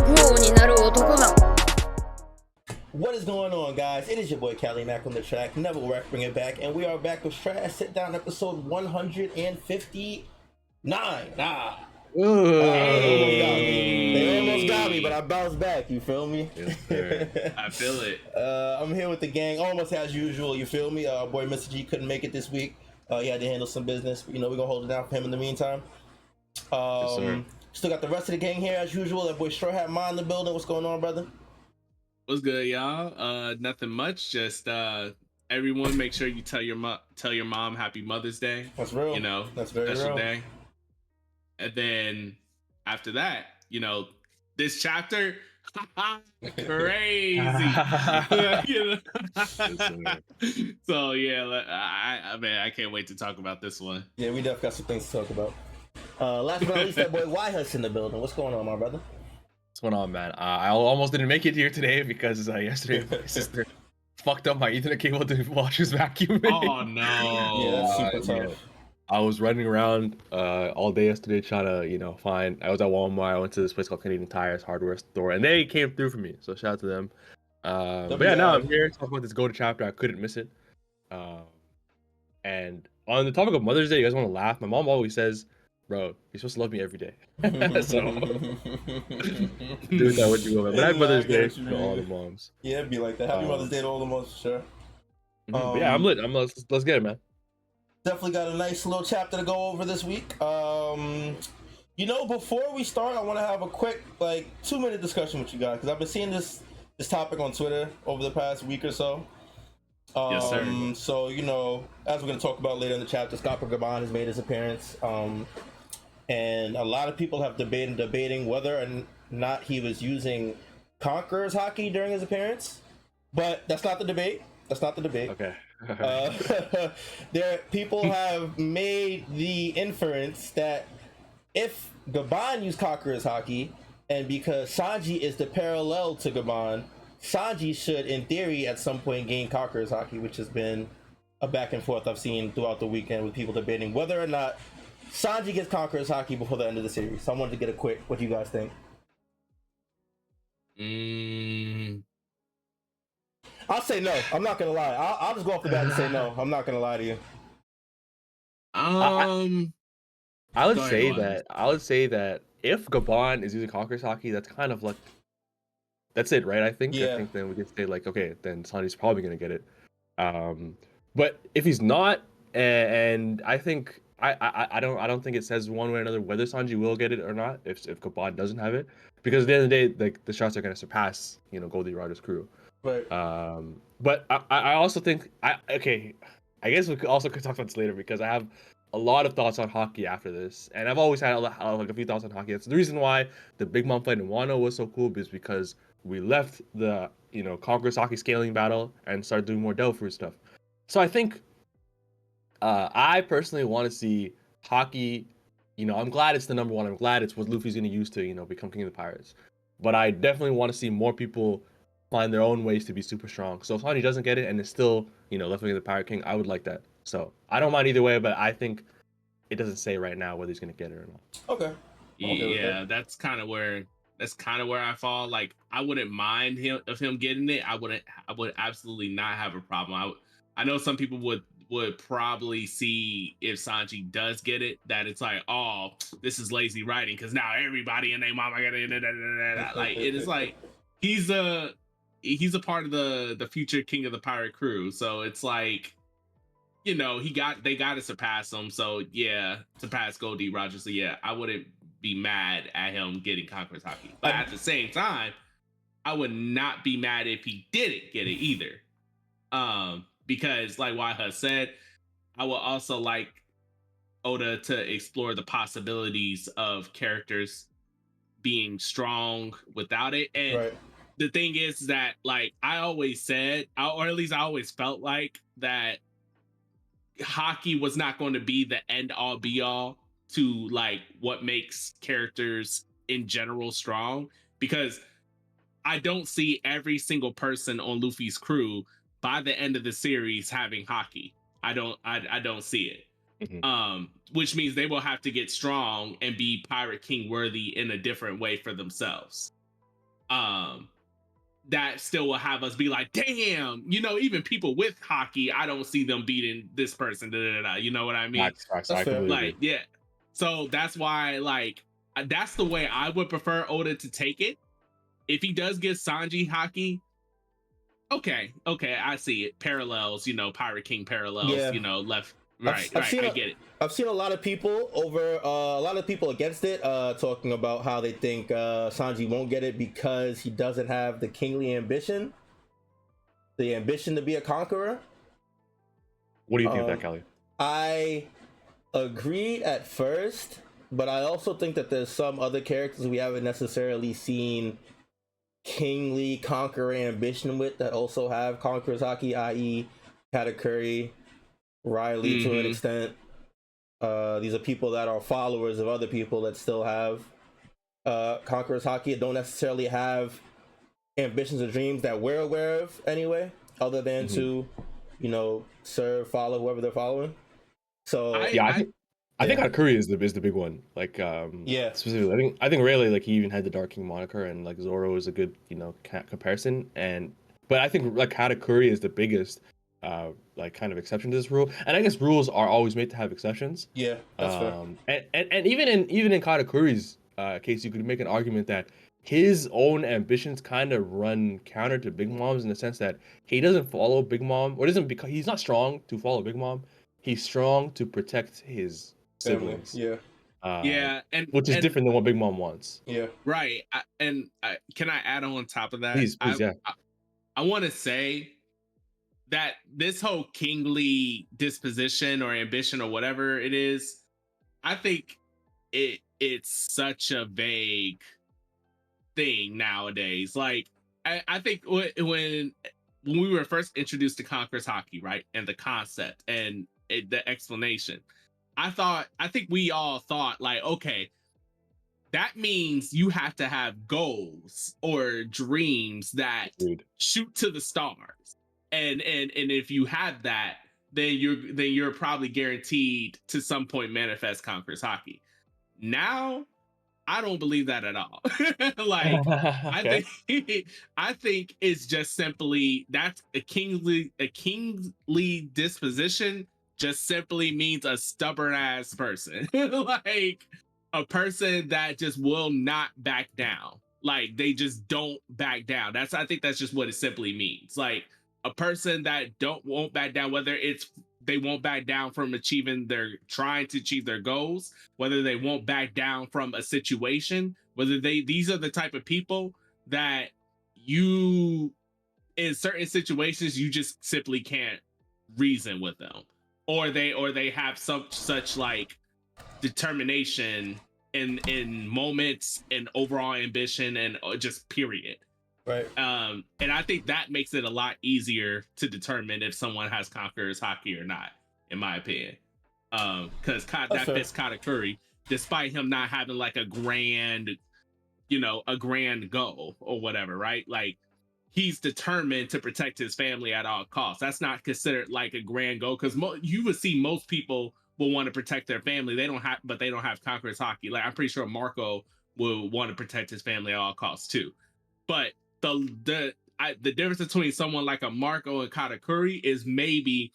王になる男だ。 What is going on, guys? It is your boy Cali Mac on the track. Never will bring it back, and we are back with Trash Sit Down episode 159. They almost got me, but I bounced back. You feel me? Yes, sir. I feel it. I'm here with the gang, almost as usual. You feel me? Boy Mr. G couldn't make it this week. He had to handle some business. But, we're gonna hold it down for him in the meantime. Yes, sir. Still got the rest of the gang here as usual. That boy Straw Hat Ma in the building. What's going on, brother? What's good, y'all? Nothing much. Just everyone, make sure you tell your mom Happy Mother's Day. That's real. That's very special real. Day. And then after that, this chapter, crazy. So yeah, I can't wait to talk about this one. Yeah, we definitely got some things to talk about. Last but not least, that boy huss in the building. What's going on, my brother? What's going on, man? I almost didn't make it here today because yesterday my sister fucked up my Ethernet cable to wash his vacuum. Oh no! Yeah, that's super tough. I was running around all day yesterday trying to, find. I was at Walmart. I went to this place called Canadian Tires hardware store, and they came through for me. So shout out to them. But yeah, now I'm here talking about this Go to chapter. I couldn't miss it. And on the topic of Mother's Day, you guys want to laugh? My mom always says, "Bro, you're supposed to love me every day." So do that what you will. But happy Mother's Day to all the moms. Yeah, it'd be like that. Happy Mother's Day to all the moms, for sure. But yeah, I'm lit. Let's get it, man. Definitely got a nice little chapter to go over this week. Before we start, I want to have a quick 2-minute discussion with you guys because I've been seeing this topic on Twitter over the past week or so. Yes, sir. So as we're going to talk about later in the chapter, Gaban has made his appearance, and a lot of people have debating whether or not he was using Conqueror's Haki during his appearance, but that's not the debate. Okay. People have made the inference that if Gaban used Conqueror's Haki, and because Sanji is the parallel to Gaban, Sanji should, in theory, at some point gain Conqueror's Haki, which has been a back and forth I've seen throughout the weekend with people debating whether or not Sanji gets Conqueror's Haki before the end of the series. So I wanted to get a quick, what do you guys think? I'll say no. I'm not gonna lie. I'll just go off the bat and say no. I'm not gonna lie to you. I would say that if Gaban is using Conqueror's Haki, that's kind of like that's it, right? I think then we could say okay, then Sanji's probably gonna get it. But if he's not, and I think I don't think it says one way or another whether Sanji will get it or not if Gaban doesn't have it, because at the end of the day, the shots are gonna surpass Goldie Roger's crew. Right. But I also think I guess we could talk about this later because I have a lot of thoughts on Haki after this, and I've always had a few thoughts on Haki. That's the reason why the Big Mom fight in Wano was so cool, is because we left the Conqueror's Haki scaling battle and started doing more Devil Fruit stuff. So I think I personally want to see Haki. I'm glad it's the number one. I'm glad it's what Luffy's gonna use to become King of the Pirates. But I definitely want to see more people find their own ways to be super strong. So if Haki doesn't get it and is still, left wing of the Pirate King, I would like that. So I don't mind either way, but I think it doesn't say right now whether he's gonna get it or not. Okay. Yeah, that's kind of where I fall. Like, I wouldn't mind him getting it. I would absolutely not have a problem. I know some people would probably see if Sanji does get it that it's like, oh, this is lazy writing because now everybody and their mama got it. Like, it is like he's a part of the future King of the Pirate crew. So it's like, they got to surpass him. So yeah, surpass Goldie Roger. So yeah, I wouldn't be mad at him getting Conqueror's Haki. But at the same time, I would not be mad if he didn't get it either. Because like Waha said, I would also like Oda to explore the possibilities of characters being strong without it. And the thing is that, like, I always said, or at least I always felt like that Haki was not going to be the end all be all to like what makes characters in general strong, because I don't see every single person on Luffy's crew by the end of the series having Haki. I don't see it. Mm-hmm. Which means they will have to get strong and be Pirate King worthy in a different way for themselves. that still will have us be like, damn, even people with Haki, I don't see them beating this person. Da, da, da, you know what I mean? Facts. That's I fair. completely Like, agree. yeah. So that's why, like, that's the way I would prefer Oda to take it. If he does give Sanji Haki, okay, I see it. Parallels, Pirate King parallels, Yeah. left, I've, right, I've right. seen I a, get it. I've seen a lot of people a lot of people against it, talking about how they think Sanji won't get it because he doesn't have the kingly ambition, the ambition to be a conqueror. What do you think of that, Um, Kelly? I agree at first, but I also think that there's some other characters we haven't necessarily seen kingly conqueror ambition with that also have conqueror's Haki, i.e., Katakuri, Riley to an Mm-hmm. extent. These are people that are followers of other people that still have Conqueror's Haki and don't necessarily have ambitions or dreams that we're aware of anyway, other than Mhm. to, serve, follow whoever they're following. So Yeah, I I think yeah. Harakiri is the big one. Like Yeah, specifically, I think Rayleigh, like he even had the Dark King moniker, and like Zoro is a good comparison. But I think like Harakiri is the biggest like kind of exception to this rule. And I guess rules are always made to have exceptions. yeah, that's fair. And even in Katakuri's case, you could make an argument that his own ambitions kind of run counter to Big Mom's in the sense that he doesn't follow Big Mom, or doesn't because he's not strong to follow Big Mom. He's strong to protect his Family, siblings, yeah, uh, yeah, which is and different than what Big Mom wants. yeah, right. Can I add on top of that? Please, yeah. I want to say that this whole kingly disposition or ambition or whatever it is, I think it's such a vague thing nowadays. Like, I think when we were first introduced to Conqueror's Haki, right, and the concept and the explanation, I think we all thought like, okay, that means you have to have goals or dreams that Agreed. shoot to the stars, and if you have that, then you're probably guaranteed to some point manifest Conqueror's Haki. Now I don't believe that at all. Like, I Okay. think I think it's just simply that's a kingly disposition just simply means a stubborn ass person. Like a person that just will not back down. Like they just don't back down. I think that's just what it simply means. Like a person that won't back down, whether it's they won't back down from trying to achieve their goals, whether they won't back down from a situation, whether these are the type of people that you in certain situations you just simply can't reason with them, or they have such like determination in moments and overall ambition and just period. right. And I think that makes it a lot easier to determine if someone has Conqueror's Haki or not, in my opinion. Because That's that fair. fits Katakuri, despite him not having like a grand goal or whatever, right? Like he's determined to protect his family at all costs. That's not considered like a grand goal because you would see most people will want to protect their family. But they don't have Conqueror's Haki. Like I'm pretty sure Marco will want to protect his family at all costs too. But the difference between someone like a Marco and Katakuri is maybe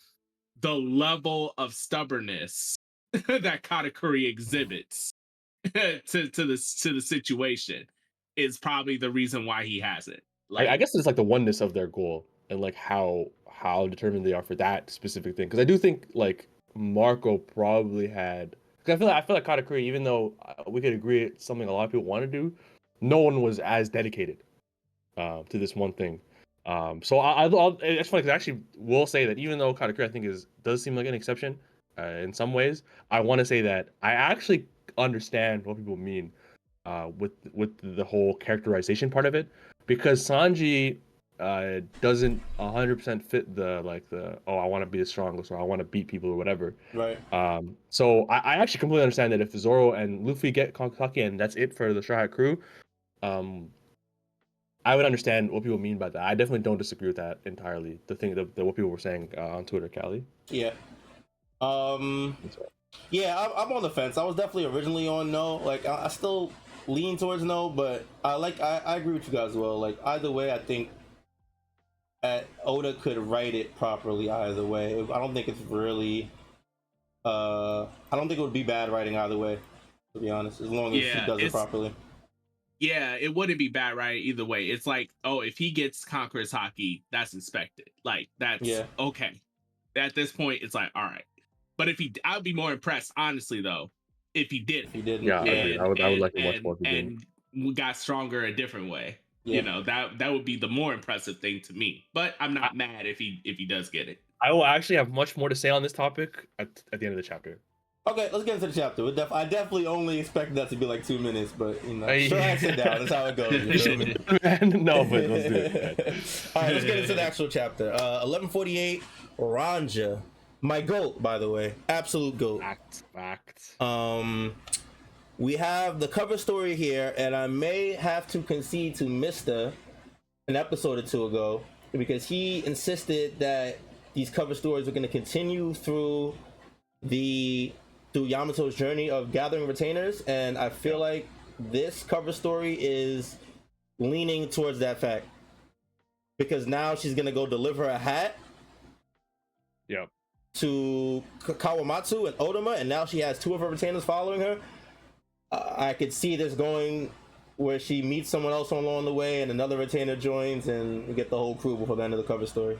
the level of stubbornness that Katakuri exhibits to the situation is probably the reason why he has it. I Like, guess it's like the oneness of their goal and like how determined they are for that specific thing. Because I do think like Marco probably had. Because I feel like Katakuri, even though we could agree it's something a lot of people want to do, no one was as dedicated to this one thing. So it's funny because I actually will say that even though Katakuri I think does seem like an exception in some ways, I want to say that I actually understand what people mean with the whole characterization part of it, because Sanji doesn't 100% fit the oh, I want to be the strongest or I want to beat people or whatever. Right. So I actually completely understand that if Zoro and Luffy get Haki and that's it for the Straw Hat crew, um, I would understand what people mean by that. I definitely don't disagree with that entirely. The thing that what people were saying on Twitter, Callie. Yeah. Um. That's right. Yeah, I'm on the fence. I was definitely originally on no. Like, I still lean towards no, but I agree with you guys as well. Like either way, I think Oda could write it properly either way. I don't think it's really I don't think it would be bad writing either way, to be honest, as long as she does it properly. Yeah, it wouldn't be bad writing either way. It's like, oh, if he gets Conqueror's Haki, that's expected. Like that's okay. At this point, it's like, all right. But if I would be more impressed, honestly, though, if he did. If he didn't, I would like to watch more. And we got stronger a different way. Yeah. You know, that would be the more impressive thing to me. But I'm not mad if he does get it. I will actually have much more to say on this topic at the end of the chapter. Okay, let's get into the chapter. I definitely only expected that to be like 2 minutes, but you know, sure, I sit down. That's how it goes. You know? No, but let's do it. All right, let's get into the actual chapter. 1148, Ranja, my goat, by the way, absolute goat. Fact. We have the cover story here, and I may have to concede to Mister an episode or two ago because he insisted that these cover stories are going to continue through Yamato's journey of gathering retainers, and I feel like this cover story is leaning towards that fact because now she's gonna go deliver a hat to Kawamatsu and Odama, and now she has 2 of her retainers following her. I could see this going where she meets someone else along the way and another retainer joins and we get the whole crew before the end of the cover story.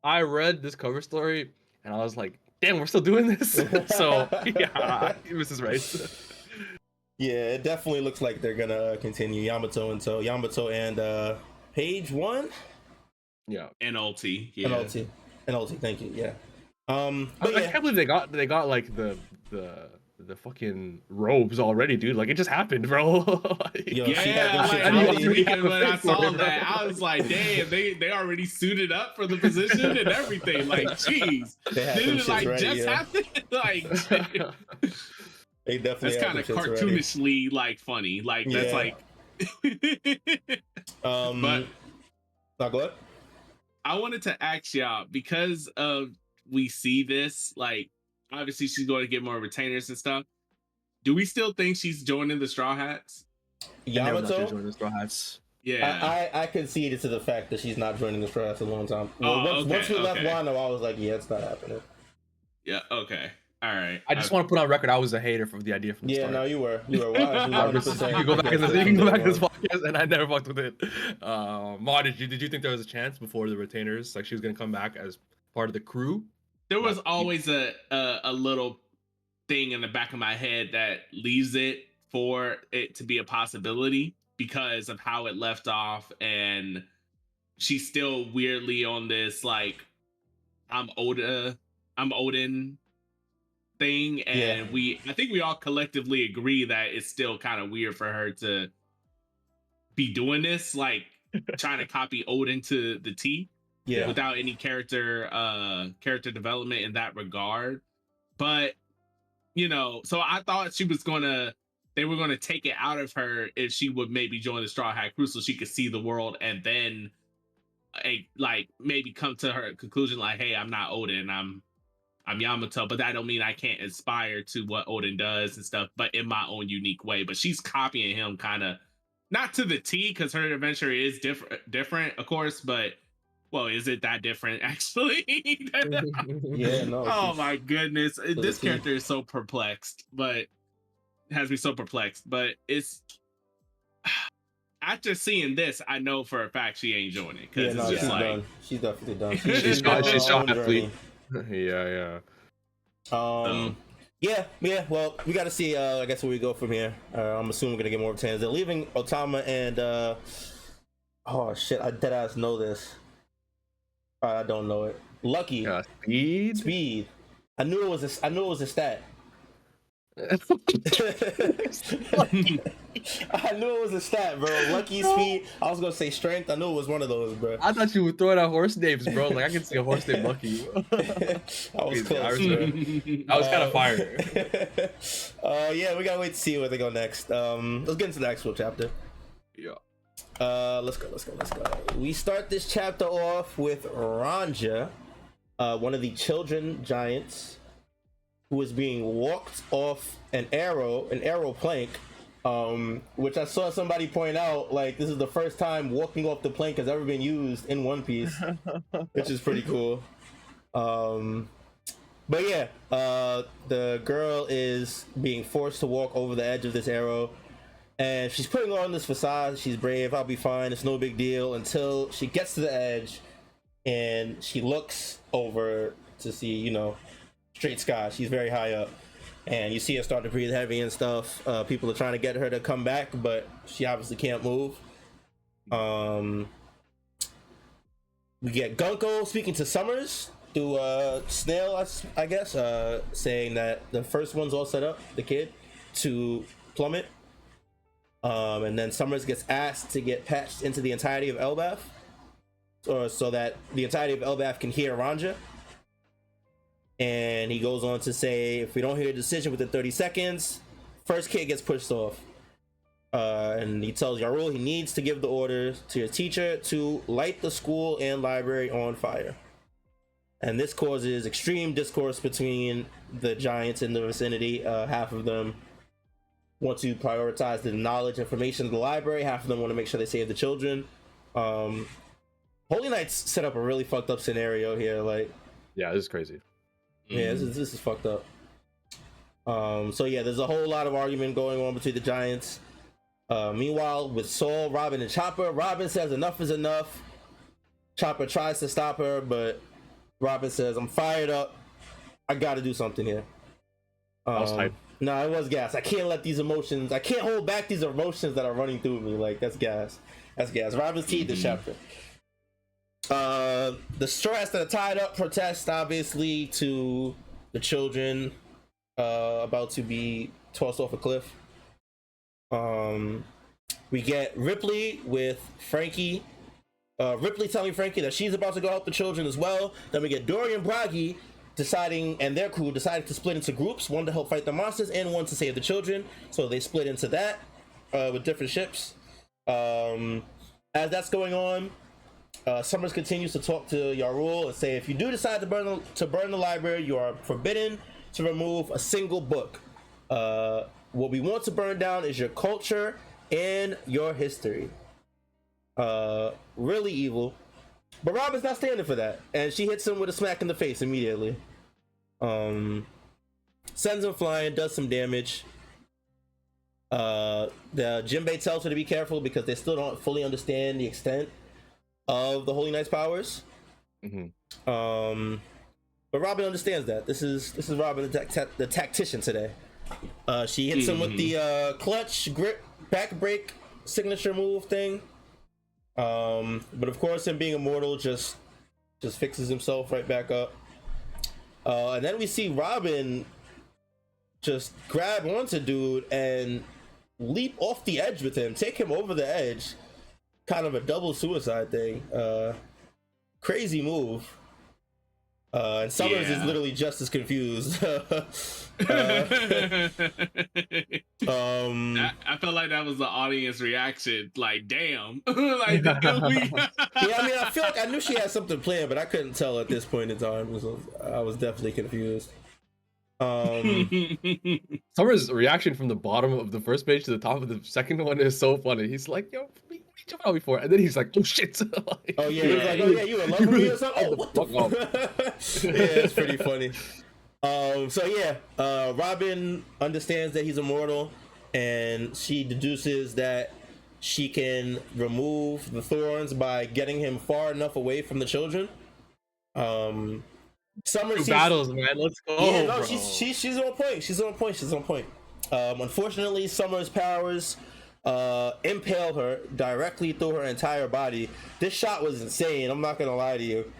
I read this cover story and I was like, damn, we're still doing this. So yeah, this is right. Yeah, it definitely looks like they're gonna continue Yamato and Page 1. Yeah, NLT. Yeah. NLT. Thank you. Yeah. I can't believe they got like the fucking robes already, dude. Like it just happened, bro. When I saw that, I was like, damn, they already suited up for the position and everything. Like, jeez, didn't it like ready, just happen? Like, they definitely. It's kind of cartoonishly ready. Like funny. Like that's like. But go ahead. I wanted to ask y'all because we see this like. Obviously, she's going to get more retainers and stuff. Do we still think she's joining the Straw Hats? Yamato? Joining the Straw Hats. Yeah. I conceded to the fact that she's not joining the Straw Hats a long time. Once we left Wano, I was like, yeah, it's not happening. Yeah, okay. All right. I just want to put on record I was a hater from the idea from the start. No, you were. You can go back in this podcast, and I never fucked with it. Ma, did you think there was a chance before the retainers, like she was going to come back as part of the crew? There was always a little thing in the back of my head that leaves it for it to be a possibility because of how it left off, and she's still weirdly on this like I'm Odin thing, and I think we all collectively agree that it's still kind of weird for her to be doing this, like trying to copy Odin to the T. Yeah, without any character development in that regard. But you know, so I thought they were gonna take it out of her if she would maybe join the Straw Hat crew so she could see the world and then like maybe come to her conclusion like, hey, I'm not Odin, I'm Yamato, but that don't mean I can't aspire to what Odin does and stuff, but in my own unique way. But she's copying him kind of not to the T because her adventure is different, of course, but well, is it that different actually? Yeah, no. Oh my goodness. This character is so perplexed, but has me so perplexed. But it's after seeing this, I know for a fact she ain't doing it. Because it's just like done. She's definitely done. She's shot athlete. Yeah. Yeah. Well, we got to see. I guess where we go from here. I'm assuming we're gonna get more retainers. They're leaving Otama and. Oh shit! I deadass know this. I don't know it. Lucky. Speed. I knew it was a stat. I knew it was a stat, bro. Lucky, speed. I was gonna say strength. I knew it was one of those, bro. I thought you would throw out horse names, bro. Like I can see a horse named Lucky. I was close. I was kind of fired. Yeah, we gotta wait to see where they go next. Let's get into the actual chapter. Yeah. Let's go. We start this chapter off with Ranja, one of the children giants, who is being walked off an arrow plank Which I saw somebody point out, like this is the first time walking off the plank has ever been used in One Piece, which is pretty cool. But yeah, the girl is being forced to walk over the edge of this arrow, and she's putting on this facade. She's brave. I'll be fine. It's no big deal until she gets to the edge, and she looks over to see, you know, straight sky. She's very high up, and you see her start to breathe heavy and stuff. People are trying to get her to come back, but she obviously can't move. We get Gunko speaking to Sommers through Snail, I guess, saying that the first one's all set up, the kid, to plummet. And then Sommers gets asked to get patched into the entirety of Elbaf, so that the entirety of Elbaf can hear Ranja. And he goes on to say, if we don't hear a decision within 30 seconds, first kid gets pushed off. And he tells Yarul he needs to give the order to his teacher to light the school and library on fire. And this causes extreme discourse between the giants in the vicinity. Half of them want to prioritize the knowledge, information of the library. Half of them want to make sure they save the children. Holy Knights set up a really fucked up scenario here. Like, yeah, this is crazy. Yeah, this is fucked up. So yeah, there's a whole lot of argument going on between the giants. Meanwhile, with Saul, Robin, and Chopper, Robin says enough is enough. Chopper tries to stop her, but Robin says, I'm fired up. I gotta do something here. That was hype. No, it was gas. I can't let these emotions, I can't hold back these emotions that are running through me. Like, that's gas. That's gas. Robin's teeth this chapter. The straw hats that are tied up protest, obviously, to the children about to be tossed off a cliff. We get Ripley with Frankie. Ripley telling Frankie that she's about to go help the children as well. Then we get Dory and Bragi deciding, and their crew decided to split into groups, one to help fight the monsters and one to save the children. So they split into that with different ships. As that's going on, Sommers continues to talk to Yarul and say, if you do decide to burn the library, you are forbidden to remove a single book. What we want to burn down is your culture and your history. Really evil. But Robin's not standing for that, and she hits him with a smack in the face immediately. Sends him flying, does some damage. The Jinbei tells her to be careful because they still don't fully understand the extent of the Holy Knight's powers. But Robin understands that. This is Robin, the tactician today. She hits him with the clutch grip back break signature move thing. But of course, him being immortal just fixes himself right back up. And then we see Robin just grab onto dude and leap off the edge with him, take him over the edge. Kind of a double suicide thing. Crazy move. And Sommers is literally just as confused. I felt like that was the audience reaction. Like, damn. Like, yeah, I mean, I feel like I knew she had something planned, but I couldn't tell at this point in time. I was definitely confused. Sommers' reaction from the bottom of the first page to the top of the second one is so funny. He's like, yo, we jumped out before. And then he's like, oh shit. Like, oh yeah, he's like, oh yeah, you in love with me or something? Oh, what the fuck? Yeah, it's pretty funny. So yeah, Robin understands that he's immortal, and she deduces that she can remove the thorns by getting him far enough away from the children. Sommers battles, man. Let's go. Yeah, no, bro. she's on point. She's on point. Unfortunately, Sommers' powers impale her directly through her entire body. This shot was insane. I'm not gonna lie to you.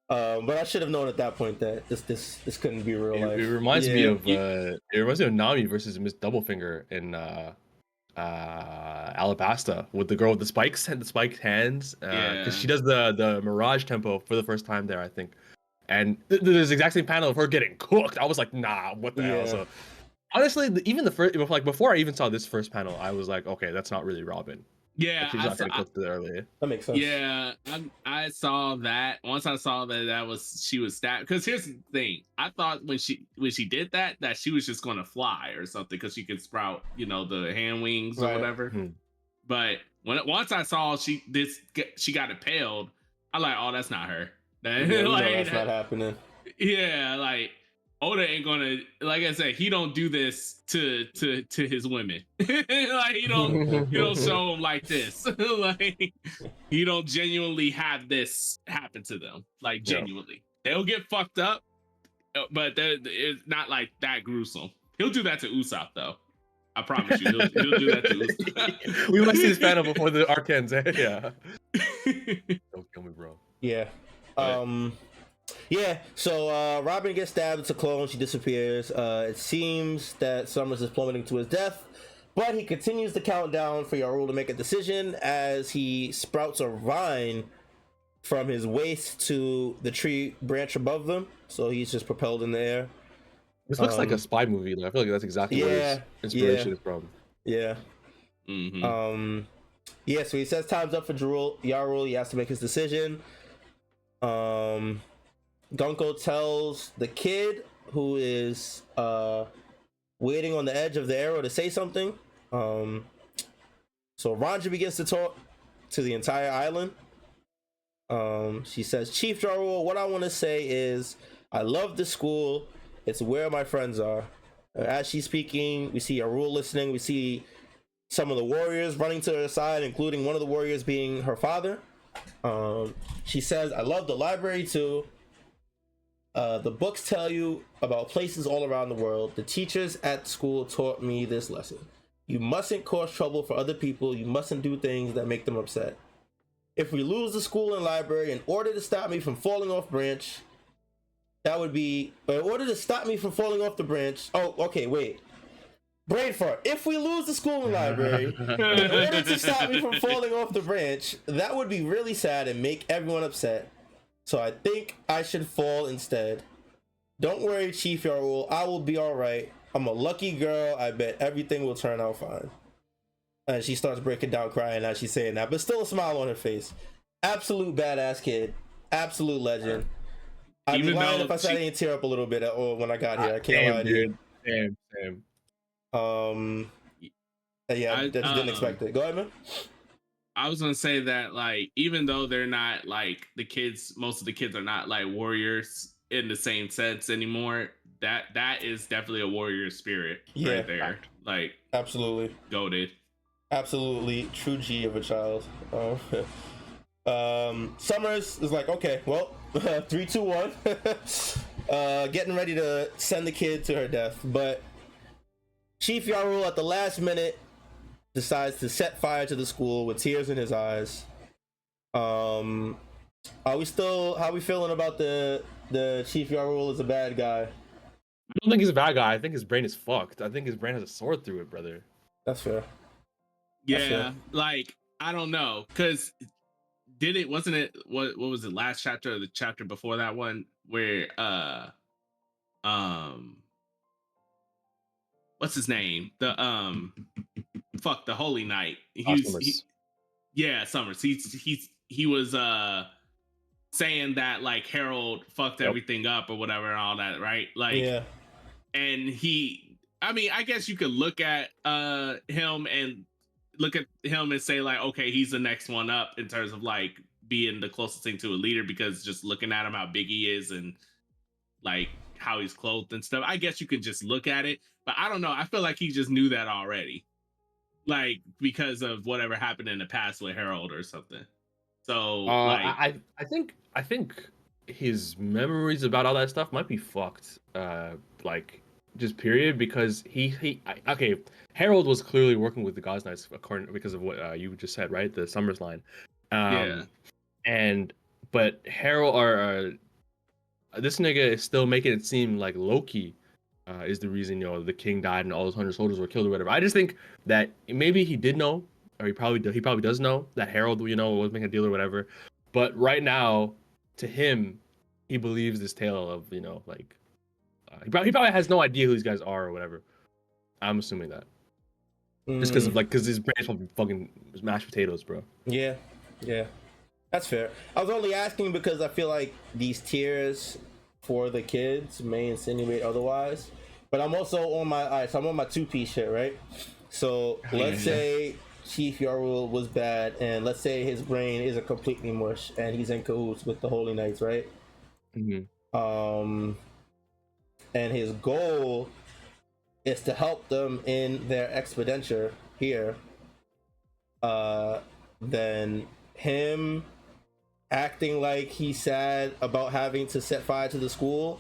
But I should have known at that point that this couldn't be real life. It reminds me of Nami versus Miss Doublefinger in Alabasta with the girl with the spikes and the spiked hands. Because she does the Mirage tempo for the first time there, I think. And there's the exact same panel of her getting cooked. I was like, nah, what the hell? So honestly, even the first, like before I even saw this first panel, I was like, okay, that's not really Robin. Yeah, She's not gonna cook it earlier. That makes sense. yeah, I saw that. Once I saw that she was stabbed. Because here's the thing: I thought when she did that she was just gonna fly or something because she could sprout, the hand wings or Right. whatever. But once I saw she got impaled, I like, oh, that's not her. Yeah, we know that's not happening. Yeah, like Oda ain't gonna, like I said, he don't do this to his women. Like he don't show them like this. Like he don't genuinely have this happen to them. Like genuinely, they'll get fucked up, but it's not like that gruesome. He'll do that to Usopp though. I promise you, he'll do that to Usopp. We must see this panel before the arc ends. Yeah. Don't kill me, bro. Yeah. Yeah, so Robin gets stabbed. It's a clone. She disappears. It seems that Sommers is plummeting to his death, but he continues the countdown for Yarul to make a decision as he sprouts a vine from his waist to the tree branch above them. So he's just propelled in the air. This looks like a spy movie. I feel like that's exactly where his inspiration is from. Yeah. Mm-hmm. Yeah, so he says time's up for Yarul. He has to make his decision. Gunko tells the kid who is waiting on the edge of the arrow to say something. So Ranja begins to talk to the entire island. She says, Chief Jarul, what I want to say is I love the school. It's where my friends are. As she's speaking, we see Yarul listening. We see some of the warriors running to her side, including one of the warriors being her father. She says, I love the library too. The books tell you about places all around the world. The teachers at school taught me this lesson. You mustn't cause trouble for other people. You mustn't do things that make them upset. If we lose the school and library, in order to stop me from falling off branch, that would be... In order to stop me from falling off the branch... Oh, okay, wait. Brain fart. If we lose the school and library, in order to stop me from falling off the branch, that would be really sad and make everyone upset. So I think I should fall instead. Don't worry, Chief Yarul. I will be alright. I'm a lucky girl. I bet everything will turn out fine. And she starts breaking down crying as she's saying that, but still a smile on her face. Absolute badass kid. Absolute legend. I'd be lying if I said I didn't tear up a little bit when I got here. I can't lie to you. Same. Yeah, I just didn't expect it. Go ahead, man. I was gonna say that, like, even though they're not like most of the kids are not like warriors in the same sense anymore. That is definitely a warrior spirit right there. Like, absolutely goated. Absolutely true G of a child. Sommers is like, okay, well, 3, 2, 1. Getting ready to send the kid to her death, but Chief Yarul at the last minute decides to set fire to the school with tears in his eyes. How we feeling about the Chief Yarul as a bad guy? I don't think he's a bad guy. I think his brain is fucked. I think his brain has a sword through it, brother. That's fair. Like, I don't know, because wasn't it what was it, last chapter or the chapter before that one where what's his name, the the Holy Knight, Sommers. Sommers, he was saying that, like, Harold fucked everything up or whatever and all that, right? Like, and I guess you could look at him and say, like, okay, he's the next one up in terms of, like, being the closest thing to a leader, because just looking at him, how big he is and, like, how he's clothed and stuff, I guess you could just look at it. But I don't know, I feel like he just knew that already, like, because of whatever happened in the past with Harold or something. So I think his memories about all that stuff might be fucked, like, just period, because Harold was clearly working with the God's Knights because of what you just said, right? The Sommers line. But Harold, or this nigga, is still making it seem like Loki is the reason, the king died and all those 100 soldiers were killed or whatever. I just think that maybe he did know, or he probably does know that Harold, was making a deal or whatever. But right now, to him, he believes this tale of, like, he probably has no idea who these guys are or whatever. I'm assuming that. Just because of because his brain's probably fucking mashed potatoes, bro. Yeah, yeah, that's fair. I was only asking because I feel like these tiers for the kids may insinuate otherwise. But I'm also on my so I'm on my 2-piece shit, right? So let's say Chief Yarul was bad, and let's say his brain isn't completely mush, and he's in cahoots with the Holy Knights, right? And his goal is to help them in their expediture here. Then him acting like he's sad about having to set fire to the school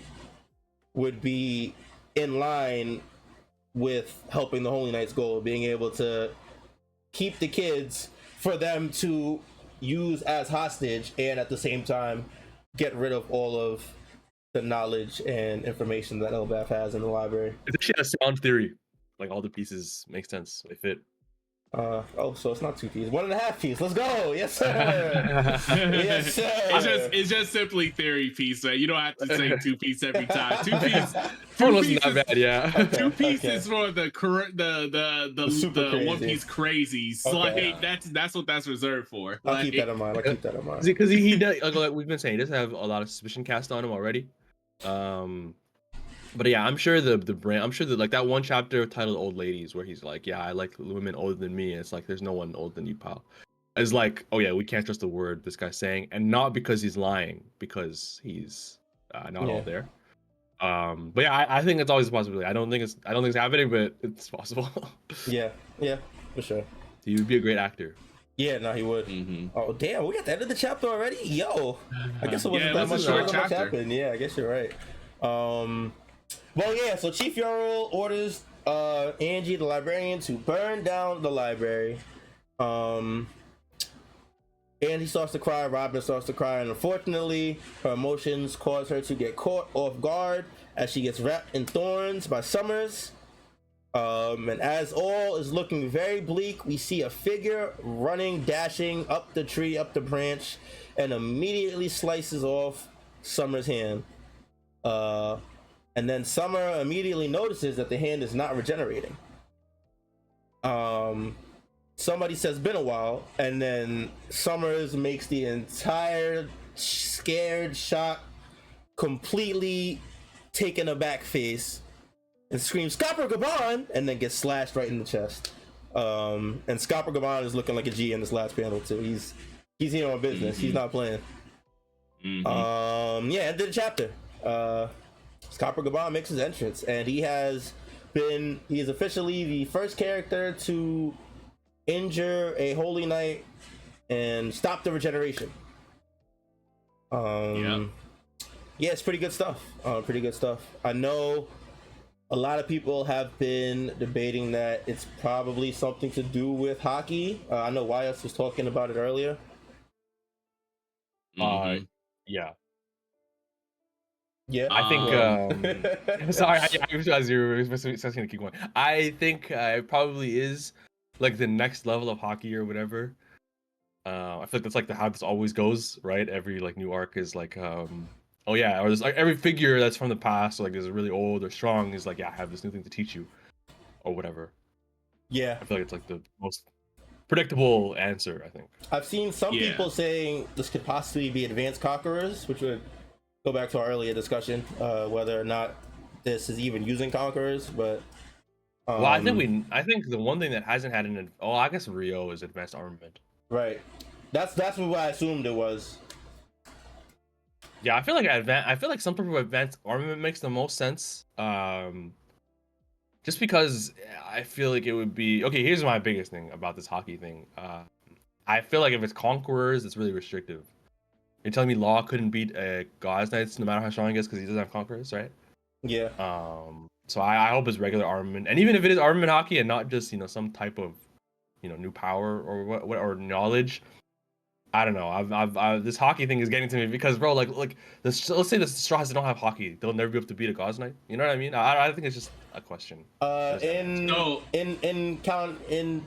would be in line with helping the Holy Knights goal, being able to keep the kids for them to use as hostage, and at the same time get rid of all of the knowledge and information that Elbaf has in the library. It's actually a sound theory. Like all the pieces make sense. They fit. So it's not 2 pieces, 1.5 pieces. Let's go. Yes, sir. Yes, sir. It's just simply theory piece, man. You don't have to say 2 piece every time. 2 piece. Wasn't that bad, yeah. Okay, 2 pieces for the One Piece crazies. Okay. Like that's what that's reserved for. I'll keep that in mind. Because he does, like we've been saying, he doesn't have a lot of suspicion cast on him already. But yeah, I'm sure the brand. I'm sure that like that one chapter titled "Old Ladies," where he's like, "Yeah, I like women older than me." And it's like, there's no one older than you, pal. It's like, oh yeah, we can't trust the word this guy's saying, and not because he's lying, because he's not all there. But yeah, I think it's always a possibility. I don't think it's happening, but it's possible. yeah, for sure. He would be a great actor. Yeah, no, he would. Oh damn, we got the end of the chapter already. Yo, I guess it wasn't that much happened. Yeah, I guess you're right. Well, yeah. So Chief Yarl orders Angie, the librarian, to burn down the library. Angie starts to cry. Robin starts to cry, and unfortunately, her emotions cause her to get caught off guard as she gets wrapped in thorns by Sommers. And as all is looking very bleak, we see a figure running, dashing up the tree, up the branch, and immediately slices off Summer's hand. And then Summer immediately notices that the hand is not regenerating. Somebody says been a while, and then Sommers makes the entire scared, shocked, completely taken aback face and screams "Scopper Gaban!" and then gets slashed right in the chest. And Scopper Gaban is looking like a G in this last panel too. He's here on business. He's not playing. Yeah, end of the chapter. Scopper Gaban makes his entrance, and he is officially the first character to injure a Holy Knight and stop the regeneration. Yeah, it's pretty good stuff. I know a lot of people have been debating that it's probably something to do with Haki. I know YS was talking about it earlier. Yeah, I think. Sorry, I realized you were supposed to keep going. I think it probably is like the next level of Haki or whatever. I feel like that's like how this always goes, right? Every like new arc is like, or there's like every figure that's from the past, like is really old or strong, is like, yeah, I have this new thing to teach you, or whatever. Yeah, I feel like it's like the most predictable answer. I think I've seen some people saying this could possibly be advanced conquerors, which would go back to our earlier discussion, whether or not this is even using conquerors, but well, I think the one thing that hasn't had I guess Rio is advanced armament. Right. That's what I assumed it was. Yeah, I feel like some type of advanced armament makes the most sense. Just because I feel like it would be okay. Here's my biggest thing about this Haki thing. I feel like if it's conquerors, it's really restrictive. You're telling me Law couldn't beat God's Knights no matter how strong he is because he doesn't have conquerors, right? Yeah. So I hope it's regular armament, and even if it is armament Haki and not just some type of new power or what or knowledge. I don't know. I've this Haki thing is getting to me because, bro, like this. Let's say the Straw Hats don't have Haki, they'll never be able to beat a God's Knight. You know what I mean? I think it's just a question. In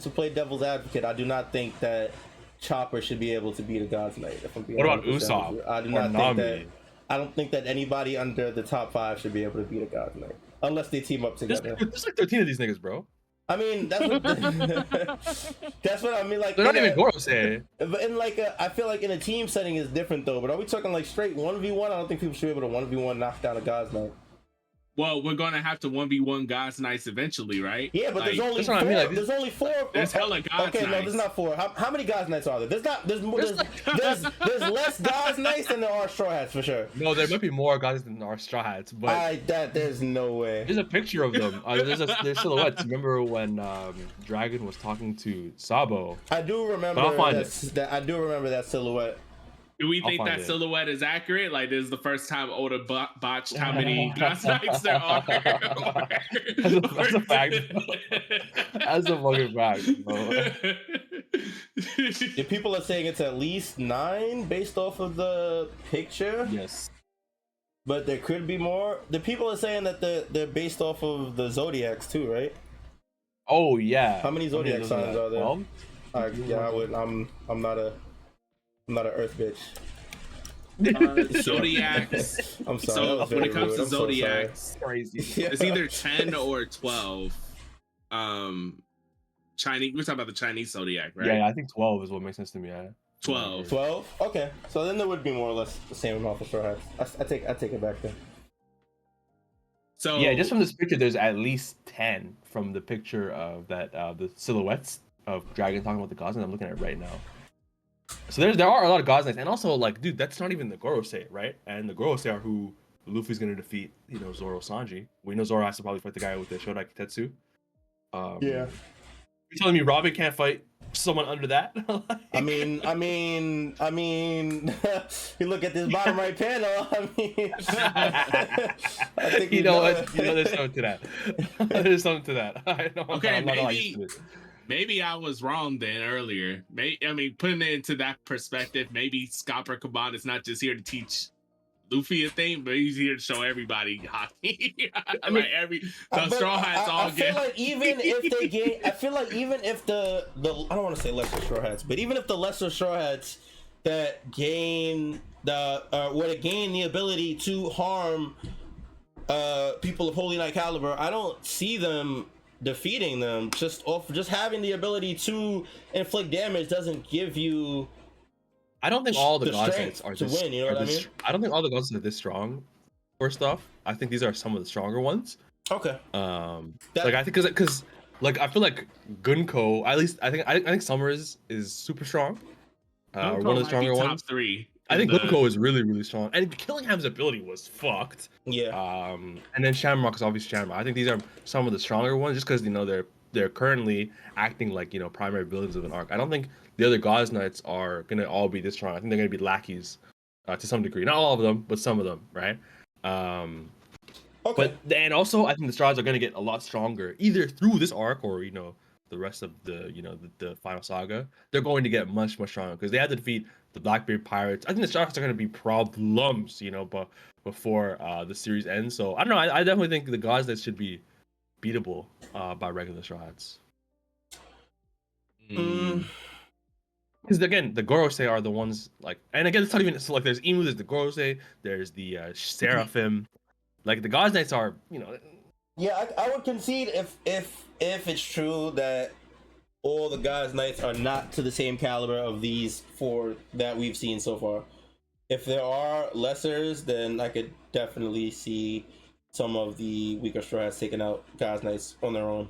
to play devil's advocate, I do not think that Chopper should be able to beat a God's Knight. If I'm being what about Usopp? I do not think that. I don't think that anybody under the top 5 should be able to beat a God's Knight unless they team up together. There's like 13 of these niggas, bro. I mean, that's what that's what I mean. Like, They're not even Gorosei. But in like I feel like in a team setting is different though. But are we talking like straight 1v1? I don't think people should be able to 1v1 knock down a God's Knight. Well, we're gonna have to 1v1 God's Knights eventually, right? Yeah, but like, there's only that's four. what I mean, like, There's only four. There's hella God's Okay, no, Knights. there's not four. How many God's Knights are there? There's not. There's more. There's less God's Knights than there are Straw Hats for sure. No, there might be more guys than our Straw Hats, but There's no way. there's a picture of them. There's silhouettes. Remember when Dragon was talking to Sabo? I do remember. I'll find I do remember that silhouette. Do we think that it. silhouette is accurate? Like, this is the first time Oda botched how many God's Knights there are? That's a fact. That's a fucking fact, bro. If people are saying it's at least 9 based off of the picture, Yes. but there could be more. The people are saying that they're based off of the zodiacs too, right? Oh yeah. How many zodiac signs are there? 12? Yeah, I would. I'm not a Earth bitch. Zodiacs. I'm sorry. that So was when very it comes rude. to I'm so sorry. zodiacs, Crazy. Yeah. it's either 10 or 12. Chinese. We're talking about the Chinese zodiac, right? Yeah, I think 12 is what makes sense to me. Yeah. 12. 12. Okay, so then there would be more or less the same amount for Straw Hats. I take it back then. So Yeah, just from this picture, there's at least 10 from the picture of that the silhouettes of Dragon talking about the gods, and I'm looking at it right now. So there are a lot of gods knights, and also like, dude, that's not even the Gorosei, right? And the Gorosei are who Luffy's gonna defeat. You know, Zoro, Sanji. We know Zoro has to probably fight the guy with the Shodai Kitetsu. Yeah. You're telling me Robin can't fight someone under that? I mean, you look at this bottom right panel. I mean, I think you know what? You know, there's something to that. There's something to that. I know. Okay, I'm not all used to it. maybe I was wrong then earlier. Putting it into that perspective, maybe Scopper Kaban is not just here to teach Luffy a thing, but he's here to show everybody hockey. I mean, the Straw Hats all I feel get. like even if they gain, I feel like even if the I don't want to say lesser Straw Hats, but even if the lesser Straw Hats that gain would gain the ability to harm people of Holy Knight caliber, I don't see them defeating them. Just having the ability to inflict damage doesn't give you. I don't think all the the gods strength are to this, win, you know are what I this- mean? I don't think all the gods are this strong for stuff. I think these are some of the stronger ones. Okay. Like I think because like I feel like Gunko, at least I think Sommers is super strong. One of the stronger top ones. 3. I think Gunko is really, really strong. And Killingham's ability was fucked. Yeah. And then Shamrock is obviously Shamrock. I think these are some of the stronger ones just because you know they're currently acting like, you know, primary villains of an arc. I don't think the other Gods Knights are gonna all be this strong. I think they're gonna be lackeys to some degree. Not all of them, but some of them, right? Okay. But and also I think the Straws are gonna get a lot stronger either through this arc or, you know, the rest of the, you know, the final saga. They're going to get much stronger because they had to defeat the Blackbeard pirates. I think the Straws are gonna be problems, you know, but before the series ends. So I don't know. I definitely think the Gods Knights should be beatable by regular Straws. Because again, the Gorosei are the ones like, and again, it's not even so like there's Imu, there's the Gorosei, there's the Seraphim, like the Gods Knights are, you know. Yeah, I would concede if it's true that all the Gods Knights are not to the same caliber of these 4 that we've seen so far. If there are lessers, then I could definitely see some of the weaker Straw Hats taking out Gods Knights on their own.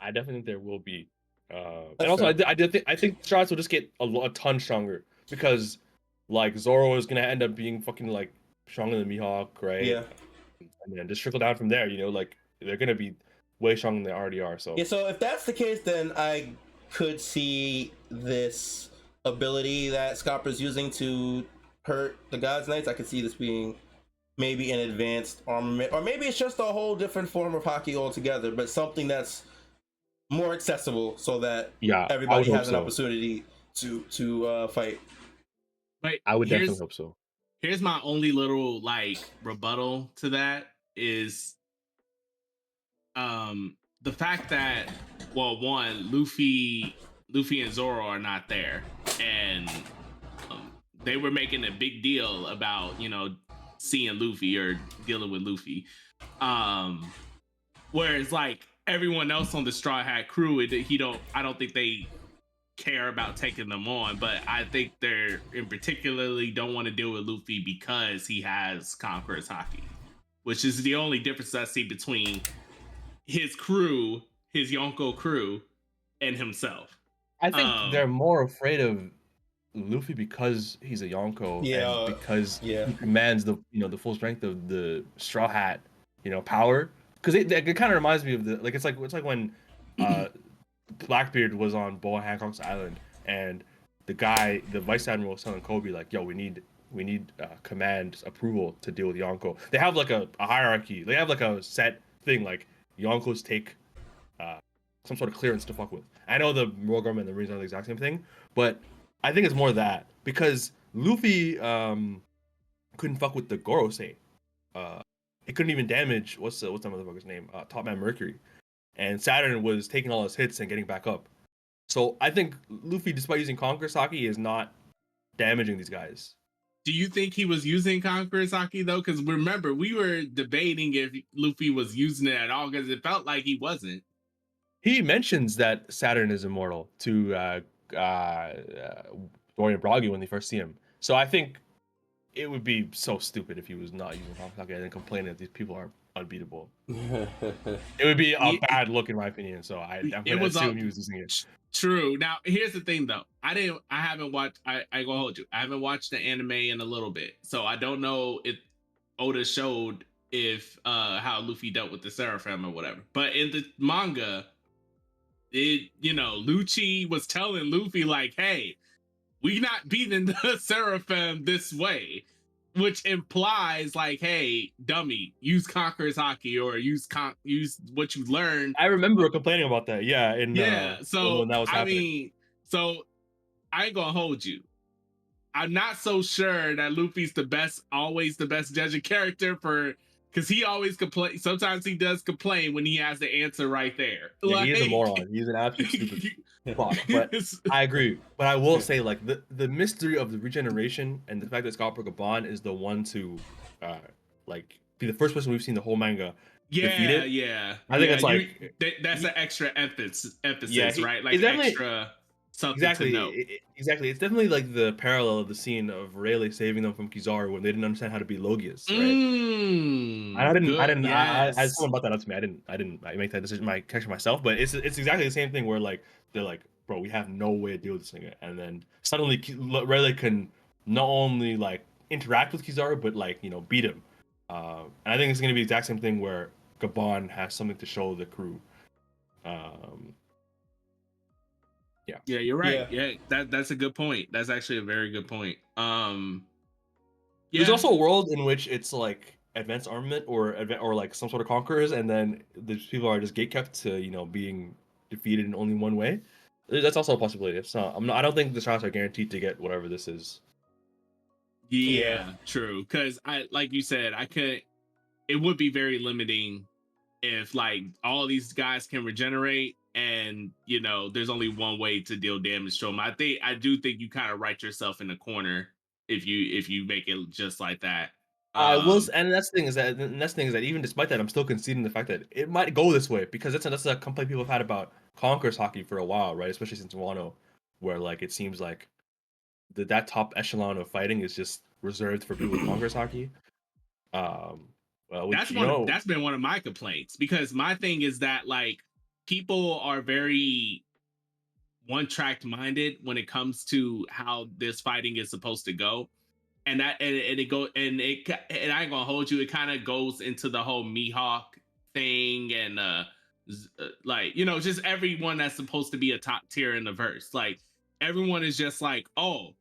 I definitely think there will be. And That's also, fair. I think Straws will just get a ton stronger because, like, Zoro is gonna end up being fucking like stronger than Mihawk, right? Yeah. And then just trickle down from there. You know, like they're gonna be way stronger than they already are. So Yeah, so if that's the case, then I could see this ability that Scopper's using to hurt the Gods Knights. I could see this being maybe an advanced armament, or maybe it's just a whole different form of Haki altogether, but something that's more accessible so that yeah, everybody has an opportunity to fight. But I would definitely hope so. Here's my only little like rebuttal to that is the fact that, well, one, Luffy and Zoro are not there, and they were making a big deal about, you know, seeing Luffy or dealing with Luffy. Whereas like everyone else on the Straw Hat crew, I don't think they care about taking them on, but I think they're in particularly don't want to deal with Luffy because he has Conqueror's Haki, which is the only difference I see between his crew, his Yonko crew, and himself. I think they're more afraid of Luffy because he's a Yonko and because he commands the the full strength of the Straw Hat power. Because it kind of reminds me of it's like when Blackbeard was on Boa Hancock's island and the vice admiral was telling Kobe like, yo, we need command approval to deal with Yonko. They have like a hierarchy. They have like a set thing like Yonkos take some sort of clearance to fuck with. I know the world government and the Marines are the exact same thing, but I think it's more that because Luffy couldn't fuck with the Gorosei. It couldn't even damage what's that motherfucker's name? Top Man Mercury. And Saturn was taking all his hits and getting back up. So I think Luffy, despite using Conqueror's Haki, is not damaging these guys. Do you think he was using Conqueror's Haki though? Because remember, we were debating if Luffy was using it at all because it felt like he wasn't. He mentions that Saturn is immortal to Dorian Broggy when they first see him. So I think it would be so stupid if he was not using Conqueror's Haki and then complaining that these people are unbeatable. It would be a bad look in my opinion. So I'm gonna assume he was using it. True. Now here's the thing though. I haven't watched I gonna hold you. I haven't watched the anime in a little bit. So I don't know if Oda showed if how Luffy dealt with the Seraphim or whatever. But in the manga, Lucci was telling Luffy like, hey, we not beating the Seraphim this way. Which implies like, hey, dummy, use Conqueror's Haki or use what you learned. I remember complaining about that. Yeah, so when that was happening. I mean, so I ain't gonna hold you. I'm not so sure that Luffy's always the best judge of character because he always complains. Sometimes he does complain when he has the answer right there. Yeah, he is a moron. He's an absolute stupid fuck. But I agree. But I will say, like, the mystery of the regeneration and the fact that Scott Gaban is the one to, be the first person we've seen the whole manga defeat it. Yeah. I think it's like that's an extra emphasis, right? Like extra. Exactly. Exactly. It's definitely like the parallel of the scene of Rayleigh saving them from Kizaru when they didn't understand how to be Logius, right? I someone brought that up to me. I make that decision, my character myself, but it's exactly the same thing where like they're like, bro, we have no way to deal with this thing, and then suddenly Rayleigh can not only like interact with Kizaru but like beat him. And I think it's gonna be the exact same thing where Gaban has something to show the crew. Yeah, you're right. Yeah, that's a good point. That's actually a very good point. There's also a world in which it's like advanced armament or like some sort of conquerors, and then the people are just gatekept to being defeated in only one way. That's also a possibility. It's not. I don't think the shots are guaranteed to get whatever this is. Yeah, true. Because like you said, it would be very limiting if like all these guys can regenerate and there's only one way to deal damage to them. I do think you kind of write yourself in a corner if you make it just like that. I will, and that's the thing is that even despite that, I'm still conceding the fact that it might go this way because that's a complaint people have had about Conqueror's Haki for a while, right? Especially since Wano, where like it seems like that top echelon of fighting is just reserved for people with Conqueror's Haki. That's been one of my complaints because my thing is that like people are very one-track minded when it comes to how this fighting is supposed to go, and I ain't gonna hold you. It kind of goes into the whole Mihawk thing and just everyone that's supposed to be a top tier in the verse. Like everyone is just like, oh,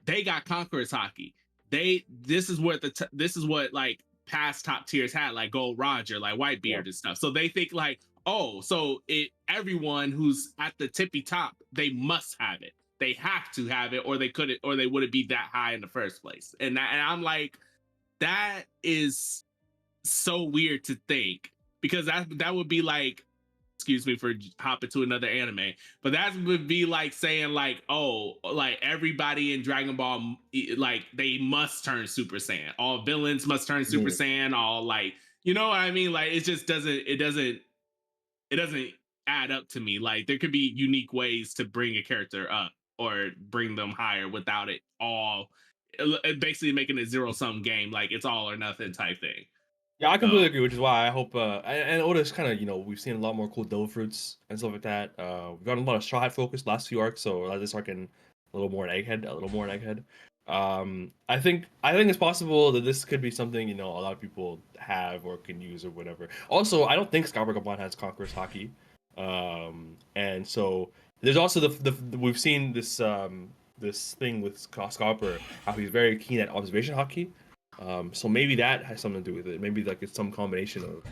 they got Conqueror's Haki. This is what like past top tiers had, like Gold Roger, like Whitebeard and stuff. So they think like, oh, so everyone who's at the tippy top, they must have it. They have to have it, or they couldn't, or they wouldn't be that high in the first place. And I'm like, that is so weird to think because that would be like, excuse me for hopping to another anime, but that would be like saying like, oh, like everybody in Dragon Ball, like they must turn Super Saiyan. All villains must turn Super Saiyan. All like, you know what I mean? Like it just doesn't it doesn't add up to me. Like there could be unique ways to bring a character up or bring them higher without it all basically making a zero sum game. Like it's all or nothing type thing. Yeah, I completely So agree, which is why I hope and Oda's kind of we've seen a lot more cool devil fruits and stuff like that. We've gotten a lot of Straw Hat focus last few arcs, so this arc in a little more in Egghead, a little more in Egghead. I think it's possible that this could be something a lot of people have or can use or whatever. Also, I don't think Scalper Gaban has Conqueror's Haki, and so there's also the we've seen this thing with Scalper, how he's very keen at observation Haki. So maybe that has something to do with it. Maybe like it's some combination of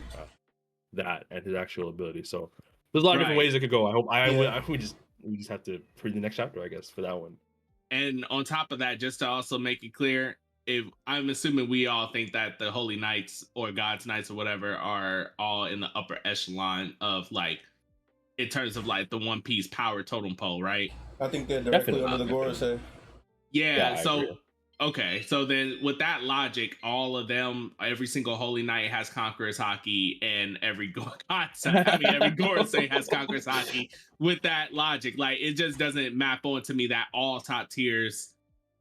that and his actual ability. So there's a lot of different right. ways it could go. I hope Yeah. we just have to read the next chapter, I guess, for that one. And on top of that, just to also make it clear, if I'm assuming we all think that the Holy Knights or God's Knights or whatever are all in the upper echelon of like in terms of like the One Piece power totem pole, right? I think they're directly Definitely. under the Gorosei. Yeah, Yeah, I so agree. okay, so then with that logic, all of them, every single Holy Knight has Conqueror's Haki, and every every Gorosei has Conqueror's Haki. With that logic, like it just doesn't map onto me that all top tiers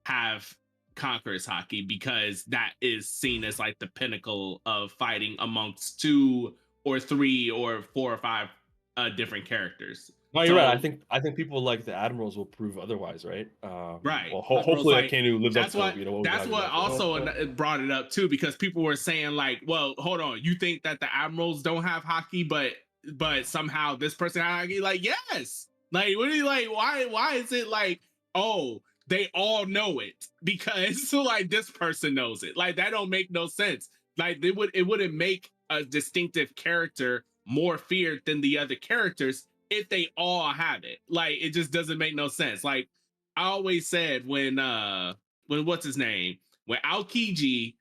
have Conqueror's Haki because that is seen as like the pinnacle of fighting amongst 2 or 3 or 4 or 5 different characters. No, you're right. So I think people like the admirals will prove otherwise, right? right. Well, Admiral's hopefully, like, Akainu lives up That's to what what we that's have in what mind for him. also brought it up too, because people were saying like, well, hold on, you think that the admirals don't have Haki, but somehow this person has Haki? Like, yes. Like, what are you like? Why is it like, oh, they all know it because like this person knows it? Like that don't make no sense. Like it wouldn't make a distinctive character more feared than the other characters if they all have it. Like it just doesn't make no sense. Like I always said when what's his name? When Aokiji,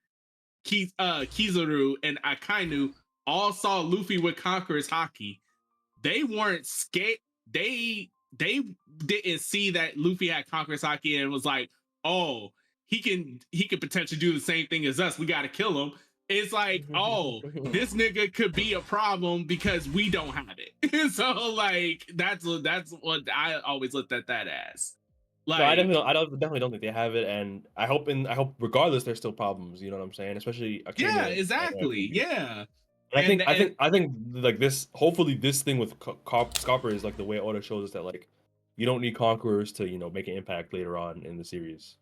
Kizaru, and Akainu all saw Luffy with Conqueror's Haki, they weren't scared. They didn't see that Luffy had Conqueror's Haki and was like, oh, he can potentially do the same thing as us. We gotta kill him. It's like, oh, this nigga could be a problem because we don't have it. So like that's what I always looked at that as. No, Like, definitely don't think they have it, and I hope regardless there's still problems. You know what I'm saying? Especially yeah, Akainu and exactly. everybody. Yeah. And And I think like this. Hopefully, this thing with Scopper is like the way Oda shows us that like you don't need conquerors to make an impact later on in the series.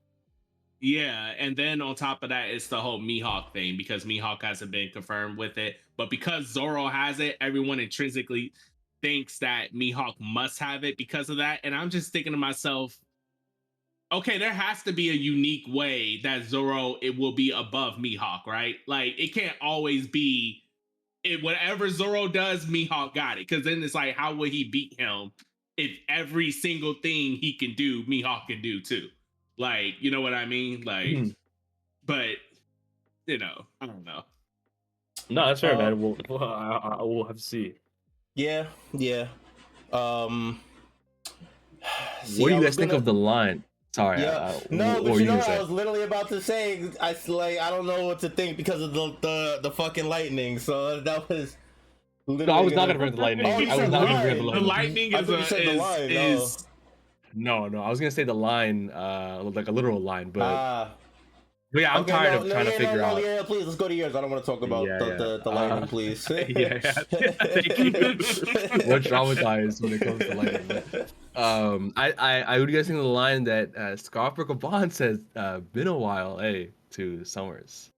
yeah, and then on top of that, it's the whole Mihawk thing because Mihawk hasn't been confirmed with it. But because Zoro has it, everyone intrinsically thinks that Mihawk must have it because of that. And I'm just thinking to myself, okay, there has to be a unique way that Zoro it will be above Mihawk, right? Like it can't always be it whatever Zoro does, Mihawk got it. Because then it's like, how would he beat him if every single thing he can do, Mihawk can do too? Like, you know what I mean? Like, Mhm. but I don't know. No, that's fair, Uh, man. We'll have to see. yeah, yeah. Um, What see, do I you was guys think gonna, of the line? Sorry, yeah, no, what but were you you know gonna what I say? was literally about to say. I don't know what to think because of the fucking lightning. So that was No, I literally was not gonna. gonna bring up the Oh, lightning. you I was said not gonna bring up the line. The lightning. lightning I is thought you said the line. Oh, No, I was gonna say the line, like a literal line, ah. but yeah, I'm Okay, tired no, of no, trying to yeah, no, figure no, out. yeah, please, let's go to yours. I don't want to talk about Yeah, the lightning, please. yeah. Thank you. We're traumatized when it comes to lightning, but I would guessing the line that Scott Gaban says, "Been a while, hey," to Sommers.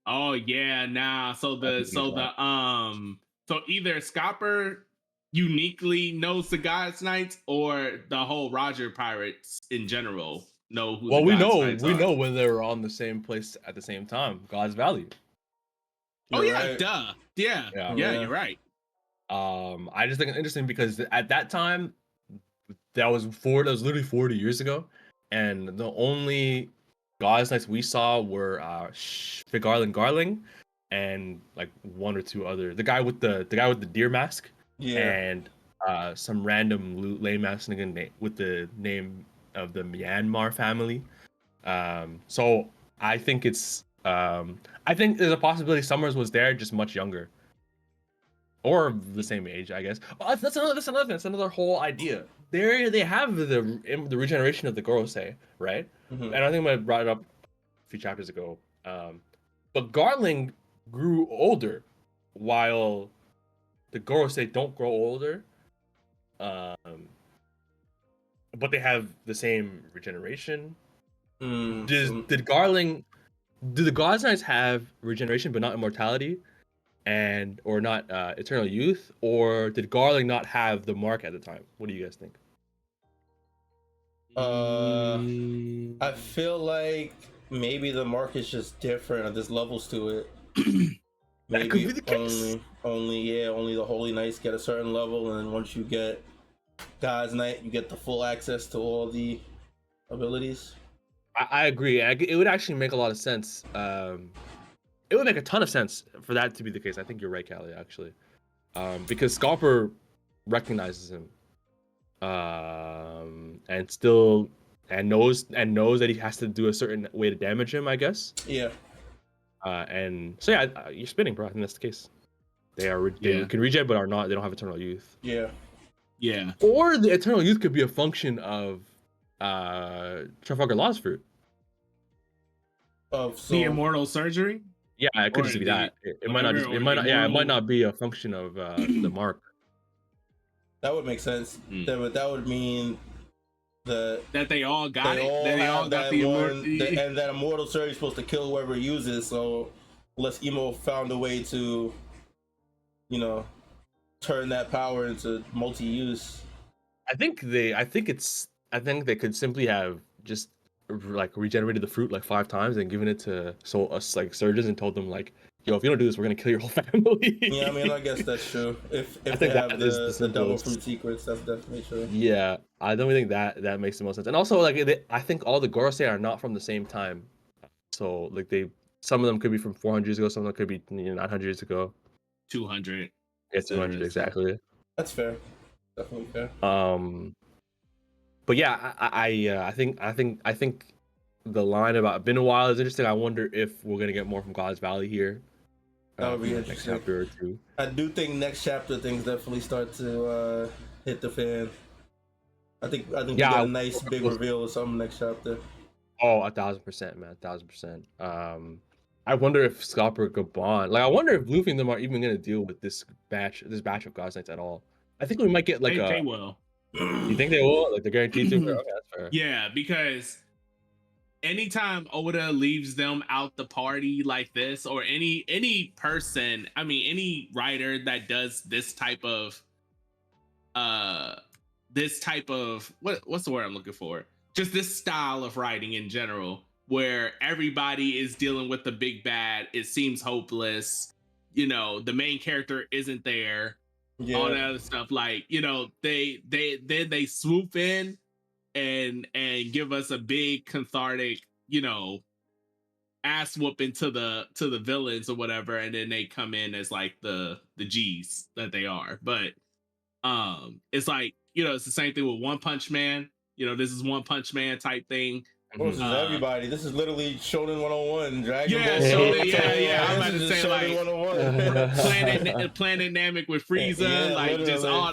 Oh yeah, nah. That's a huge line. So either Scopper uniquely knows the God's Knights or the whole Roger pirates in general know who the Well, we God's know Knights are. when they were on the same place at the same time, God's Valley. Oh You're yeah, right. duh. Yeah, Yeah. yeah, Yeah. you're right. I just think it's interesting because at that time, that was literally 40 years ago, and the only God's Knights we saw were Figarland Garling, and like one or two other the guy with the deer mask, Yeah. and some random lame ass nigga with the name of the Myanmar family. So I think there's a possibility Summers was there, just much younger. or the same age, I guess. Oh, that's another thing. That's another whole idea. They have the regeneration of the Gorosei, right? Mhm. And I think I brought it up a few chapters ago. But Garling grew older, while the Gorosei don't grow older. But they have the same regeneration. So Did Garling? Do the Gods Knights have regeneration but not immortality, or not eternal youth, or did Garling not have the mark at the time? What do you guys think? I feel like maybe the mark is just different. There's levels to it. That could Maybe be the case. only the Holy Knights get a certain level, and then once you get God's Knight, you get the full access to all the abilities. I agree. It would actually make a lot of sense. It would make a ton of sense for that to be the case. I think you're right, Callie, actually. Because Scalper recognizes him, and knows that he has to do a certain way to damage him, I guess. Yeah. And so yeah, you're spinning, bro. I think that's the case. They Yeah. can regen, but are not. They don't have eternal youth. Yeah. Yeah. Or the eternal youth could be a function of Trafalgar Law's fruit. The immortal surgery. Yeah, it could Or just be the- that. It might not. whatever, or It the might not. Yeah, it might immortal- not be a function of the mark. That would make sense. That would mean that they all got they it. all That they all have got that the one, immortal. and that immortal surgery is supposed to kill whoever uses. So, unless Emo found a way to, turn that power into multi-use. I think they could simply have just like regenerated the fruit like 5 times and given it to us like surgeons and told them like, yo, if you don't do this, we're gonna kill your whole family. Yeah, I mean, I guess that's true. If I they think have that is the double simplest. fruit secrets, that's definitely true. Yeah, I don't think that makes the most sense. And also like I think all the Gorosei are not from the same time, so like some of them could be from 400 years ago, some of them could be 900 years ago. 200. Yeah, 200 exactly. That's fair. Definitely fair. But yeah, I think the line about been a while is interesting. I wonder if we're gonna get more from God's Valley here. That would be next interesting. chapter or two. I do think next chapter things definitely start to hit the fan. I think we get a nice big reveal or something next chapter. Oh, 1,000%, man, 1,000%. I wonder if Scalper Gaban, like I wonder if Luffy and them are even gonna deal with this batch of God's Knights at all. I think we might get like they will. You think they will? Like they're guaranteed to? Okay, that's fair. Yeah, because anytime Oda leaves them out the party like this, or any person, I mean any writer that does this type of what's the word I'm looking for? Just this style of writing in general, where everybody is dealing with the big bad, it seems hopeless. The main character isn't there. Yeah. All that other stuff, like they swoop in and give us a big cathartic, ass whooping to the villains or whatever, and then they come in as like the G's that they are. But it's like it's the same thing with One Punch Man. This is One Punch Man type thing. This is everybody. This is literally Shonen 101, Dragon Ball. Yeah. I'm about to say like 101. Planet Namek with Frieza, like literally. Just all,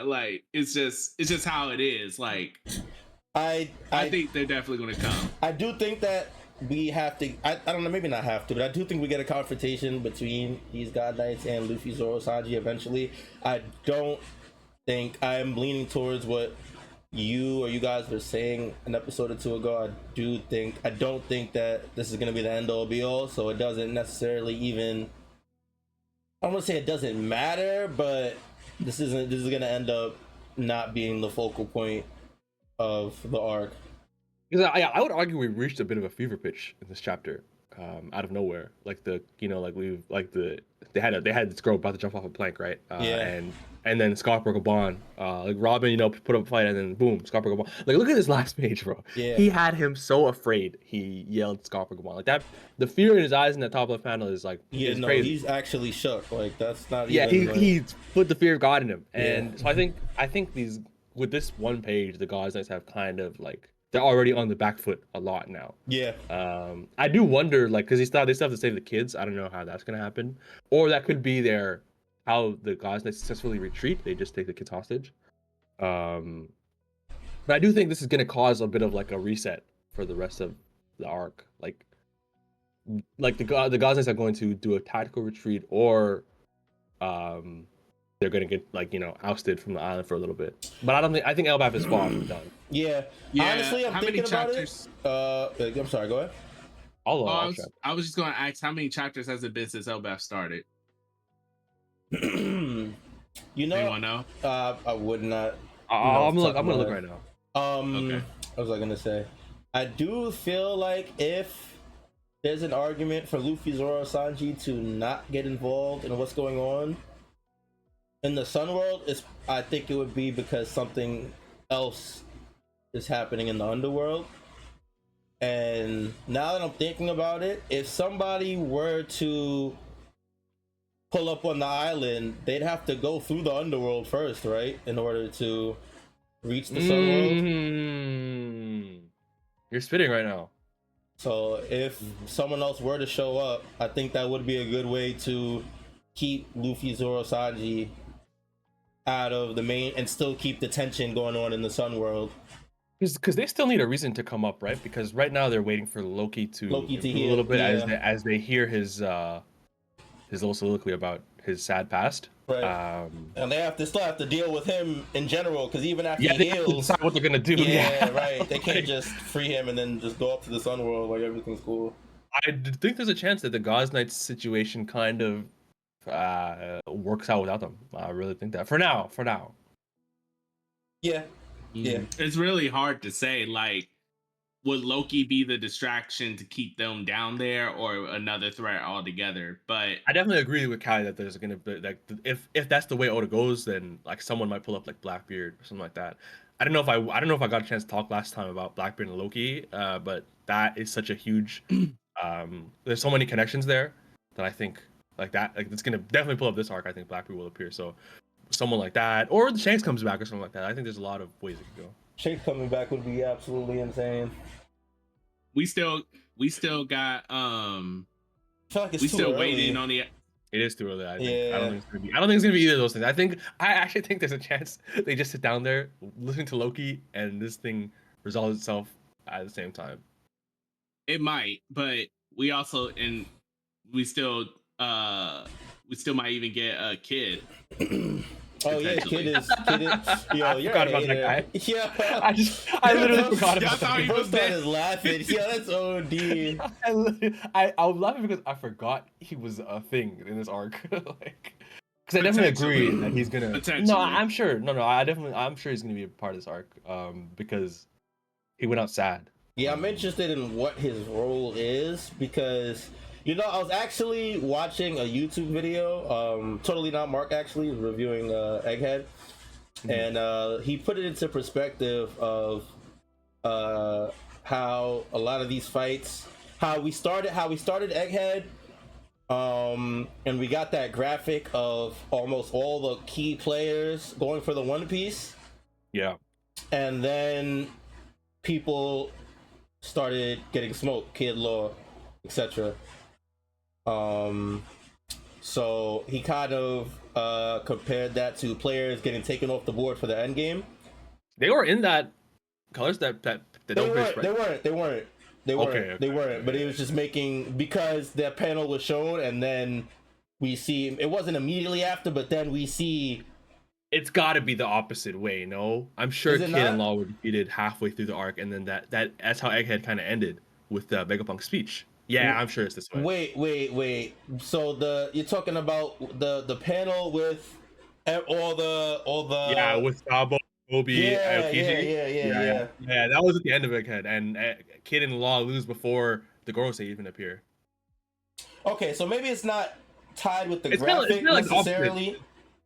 like it's just how it is. Like I think they're definitely gonna come. I do think that we have to. I don't know, maybe not have to, but I do think we get a confrontation between these God Knights and Luffy, Zoro, Sanji eventually. I don't think I'm leaning towards what you guys were saying an episode or two ago. I don't think that this is gonna be the end all be all, so it doesn't necessarily even, I don't want to say it doesn't matter, but this is gonna end up not being the focal point of the arc. Because I would argue we reached a bit of a fever pitch in this chapter, out of nowhere. Like they had this girl about to jump off a plank, right? And then Scalper Gaban, like Robin, put up a fight, and then boom, Scalper Gaban. Like look at this last page, bro. Yeah. He had him so afraid. He yelled Scalper Gaban like that. The fear in his eyes in the top left panel is like crazy. He's actually shook. Like that's not. Yeah, even, he put the fear of God in him, and so I think these with this one page, the God's Knights have kind of like. They're already on the back foot a lot now. Yeah. I do wonder, like, because they still have to save the kids. I don't know how that's gonna happen, or that could be their how the gods successfully retreat. They just take the kids hostage. Um, but I do think this is gonna cause a bit of like a reset for the rest of the arc. Like the gods are going to do a tactical retreat, or um, they're gonna get like ousted from the island for a little bit. But I think Elbaf is far from done. Yeah. Yeah. Honestly, I'm how many thinking about chapters? it. I'm sorry. Go ahead. I was just going to ask, how many chapters has it been since Elbaf started? You know, Anyone know? I would not. I'm gonna look right now. Okay. What was I gonna say? I do feel like if there's an argument for Luffy, Zoro, Sanji to not get involved in what's going on in the Sun World, I think it would be because something else is happening in the underworld. And now that I'm thinking about it, if somebody were to pull up on the island, they'd have to go through the underworld first, right? In order to reach the Sun World. You're spitting right now. So if someone else were to show up, I think that would be a good way to keep Luffy, Zoro, Sanji out of the main and still keep the tension going on in the Sun World. Because they still need a reason to come up, right? Because right now they're waiting for Loki to heal a little bit yeah. as they hear his little soliloquy about his sad past. Right. And they still have to deal with him in general, because even after they he have to heals, decide what they're gonna do. Yeah, right. They can't just free him and then just go up to the Sun World like everything's cool. I think there's a chance that the Gods Knights situation kind of works out without them. I really think that for now. Yeah. Yeah. It's really hard to say. Like, would Loki be the distraction to keep them down there, or another threat altogether? But I definitely agree with Kai that there's gonna be like, if that's the way Oda goes, then like someone might pull up like Blackbeard or something like that. I don't know if I got a chance to talk last time about Blackbeard and Loki, but that is such a huge there's so many connections there that I think like it's gonna definitely pull up this arc. I think Blackbeard will appear, so someone like that, or the Shanks comes back or something like that. I think there's a lot of ways it could go. Shanks coming back would be absolutely insane. We still got I feel like it's we too still early. waiting on the. It is too early. I think. Yeah. I don't think it's gonna be either of those things. I actually think there's a chance they just sit down there, listen to Loki, and this thing resolves itself at the same time. It might, but we also we still might even get a kid. Oh yeah, kid is. Yo, I forgot about that guy. Yeah, I literally forgot about that. He was started laughing. Yo, that's OD. I was laughing because I forgot he was a thing in this arc. Like, because I definitely agree that he's gonna. No, I'm sure. No, I'm sure he's gonna be a part of this arc. Because he went out sad. Yeah, I'm interested in what his role is, because I was actually watching a YouTube video, totally not Mark actually, reviewing Egghead, and he put it into perspective of how a lot of these fights, how we started Egghead, and we got that graphic of almost all the key players going for the One Piece. Yeah. And then people started getting smoked, Kid Law, etc. So he kind of compared that to players getting taken off the board for the end game. They were in that colors that don't bridge, right? They weren't. They weren't. But it was just making, because that panel was shown, and then we see it wasn't immediately after, but then we see. It's got to be the opposite way, no? I'm sure Kid and Law were defeated halfway through the arc, and then that's how Egghead kind of ended with Vegapunk's speech. Yeah, I'm sure it's this way. Wait. So you're talking about the panel with all the yeah, with Sabo, Obi, yeah, that was at the end of Egghead, and Kid and Law lose before the Gorosei even appear. Okay, so maybe it's not tied with the graphic necessarily.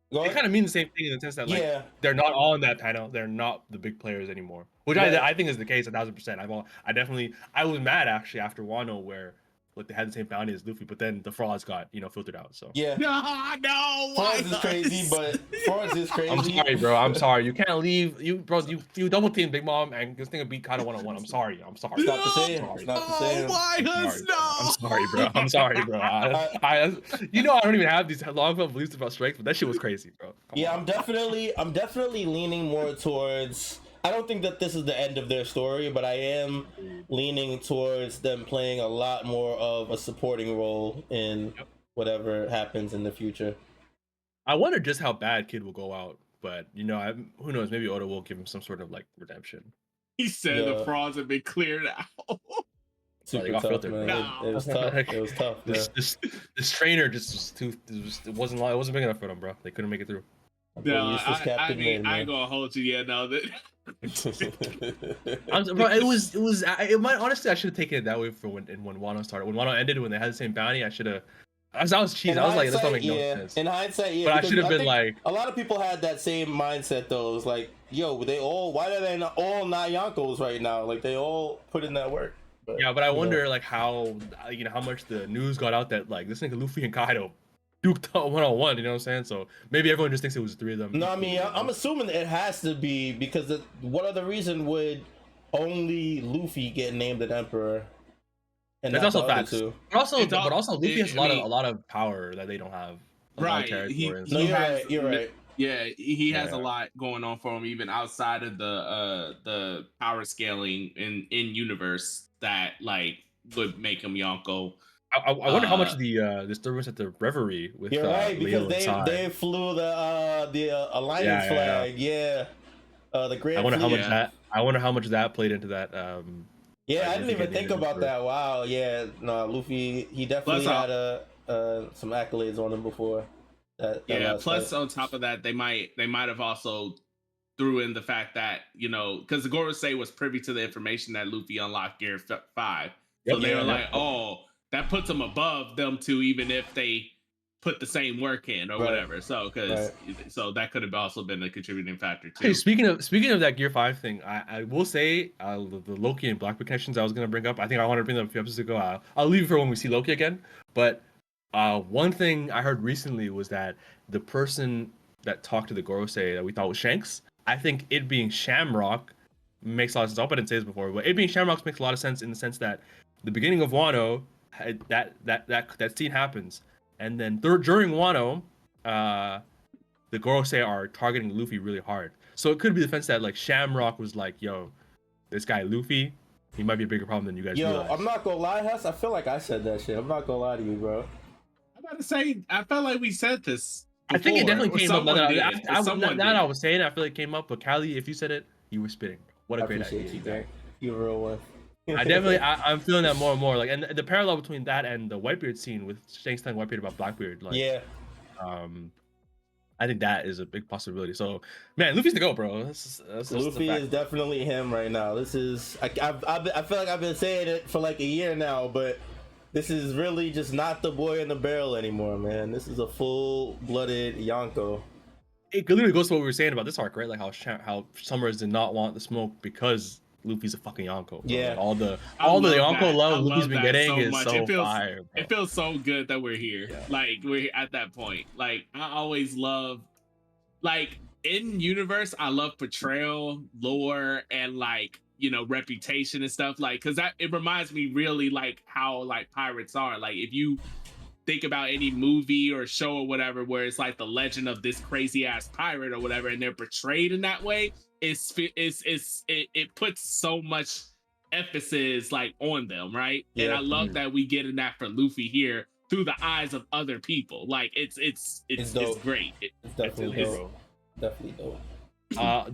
They kind of mean the same thing in the sense that they're not all in that panel. They're not the big players anymore, which I think is the case 1,000%. I was mad actually after Wano where like they had the same bounty as Luffy, but then the frauds got filtered out. So Yeah, No, why frauds is crazy, but frauds is crazy. I'm sorry, bro. I'm sorry. You can't leave. You double team Big Mom and this thing would beat Kaido 1-on-1. I'm sorry. I'm sorry. It's not the same. Sorry. It's not the same. Why I'm Huss? sorry, No. bro. I'm sorry, bro. I don't even have these long-felt beliefs about strength, but that shit was crazy, bro. Come Yeah, on. I'm definitely leaning more towards. I don't think that this is the end of their story, but I am leaning towards them playing a lot more of a supporting role in whatever happens in the future. I wonder just how bad Kid will go out, but who knows? Maybe Oda will give him some sort of like redemption. He said the frauds have been cleared out. Super got tough, filtered, man. bro. It was tough. It was tough. This trainer just was too. It wasn't big enough for them, bro. They couldn't make it through. No, Useless I Captain mean, Min, I man. ain't gonna hold you yet. No, that Bro, it might honestly I should have taken it that way for when Wano started. When Wano ended, when they had the same bounty, I should have. I was cheesy. I was like, this don't make no sense. In hindsight, yeah. But I because should have been think like, a lot of people had that same mindset though. It was like, yo, why are they all not Yonkos right now? Like they all put in that work. but I wonder like how how much the news got out that like this nigga Luffy and Kaido duked out 1-on-1. You know what I'm saying? So maybe everyone just thinks it was the three of them. No, I mean, I'm assuming it has to be because what other reason would only Luffy get named an emperor? And That's not also the other facts. two? But also Luffy has a lot of power that they don't have. A lot of right. territory and No, stuff. you're right. Yeah, he has Yeah. a lot going on for him, even outside of the power scaling in universe that like would make him Yonko. I wonder how much the disturbance at the Reverie with You're right because Leo they flew the alliance flag. Yeah. The Grand I wonder how Fleet. much that. I wonder how much that played into that. Yeah, I didn't Luffy even getting think named about emperor. that. Wow. Yeah. No, Luffy. He definitely Plus, had some accolades on him before. That last plus fight. on top of that, they might have also threw in the fact that because the Gorosei was privy to the information that Luffy unlocked Gear 5, so they were like, oh, that puts them above them two, even if they put the same work in or whatever. So so that could have also been a contributing factor too. Hey, speaking of that Gear 5 thing, I will say the Loki and Blackbeard connections I was gonna bring up. I think I wanted to bring them up a few episodes ago. I'll leave it for when we see Loki again. But one thing I heard recently was that the person that talked to the Gorosei that we thought was Shanks, I think it being Shamrock makes a lot of sense. I hope I didn't say this before, but it being Shamrock makes a lot of sense in the sense that the beginning of Wano, that scene happens, and then during Wano, the Gorosei are targeting Luffy really hard. So it could be the sense that like Shamrock was like, yo, this guy Luffy, he might be a bigger problem than you guys realize. I'm not gonna lie, Huss. I feel like I said that shit. I'm not gonna lie to you, bro. I'm about to say, I felt like we said this before. I think it definitely came up. Now that I was saying, I feel like it came up. But Callie, if you said it, you were spitting. What a great idea! You, you're a real one. I'm feeling that more and more. Like, and the parallel between that and the Whitebeard scene with Shanks telling Whitebeard about Blackbeard. Like, yeah. I think that is a big possibility. So, man, Luffy's the go, bro. Luffy is definitely him right now. This is I feel like I've been saying it for like a year now, but this is really just not the boy in the barrel anymore, man. This is a full-blooded Yonko. It literally goes to what we were saying about this arc, right? Like how Sommers did not want the smoke because Luffy's a fucking Yonko. Bro. Yeah. Like, all the Yonko love Luffy's been getting so is much. so fire. Bro. It feels so good that we're here. Yeah. Like we're at that point. Like I always love, like in universe, I love portrayal, lore, and like reputation and stuff. Like because it reminds me really like how like pirates are. Like if you think about any movie or show or whatever where it's like the legend of this crazy ass pirate or whatever, and they're portrayed in that way, it puts so much emphasis like on them, right? Yeah. And I love that we get in that for Luffy here through the eyes of other people. Like it's great. It's definitely dope. Definitely dope.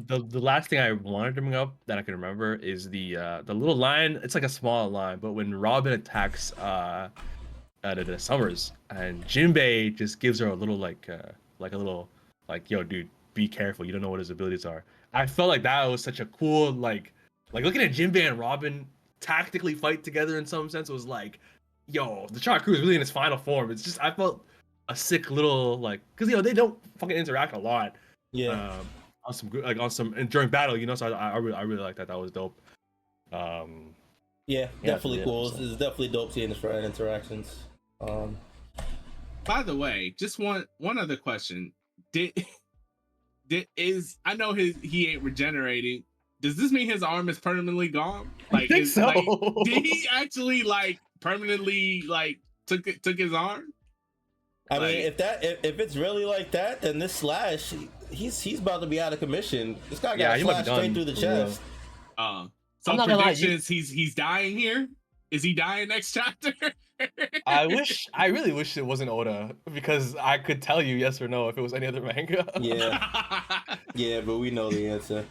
The last thing I wanted to bring up that I can remember is the little line. It's like a small line, but when Robin attacks the Sommers and Jinbei just gives her a little like yo dude, be careful, you don't know what his abilities are. I felt like that was such a cool like looking at Jinbei and Robin tactically fight together in some sense was like, yo, the Chart Crew is really in its final form. It's just I felt a sick little like because they don't fucking interact a lot. Yeah. On some and during battle, so I really like that. That was dope. Yeah, definitely yeah, cool. so. It's definitely dope seeing the Stride interactions. By the way, just one other question. I know he ain't regenerating. Does this mean his arm is permanently gone? I think so. Did he actually like permanently like took his arm? I mean, if it's really like that, then this Slash, he's about to be out of commission. This guy got slashed straight through the chest. So predictions, he's dying here. Is he dying next chapter? I really wish it wasn't Oda, because I could tell you yes or no if it was any other manga. Yeah, but we know the answer.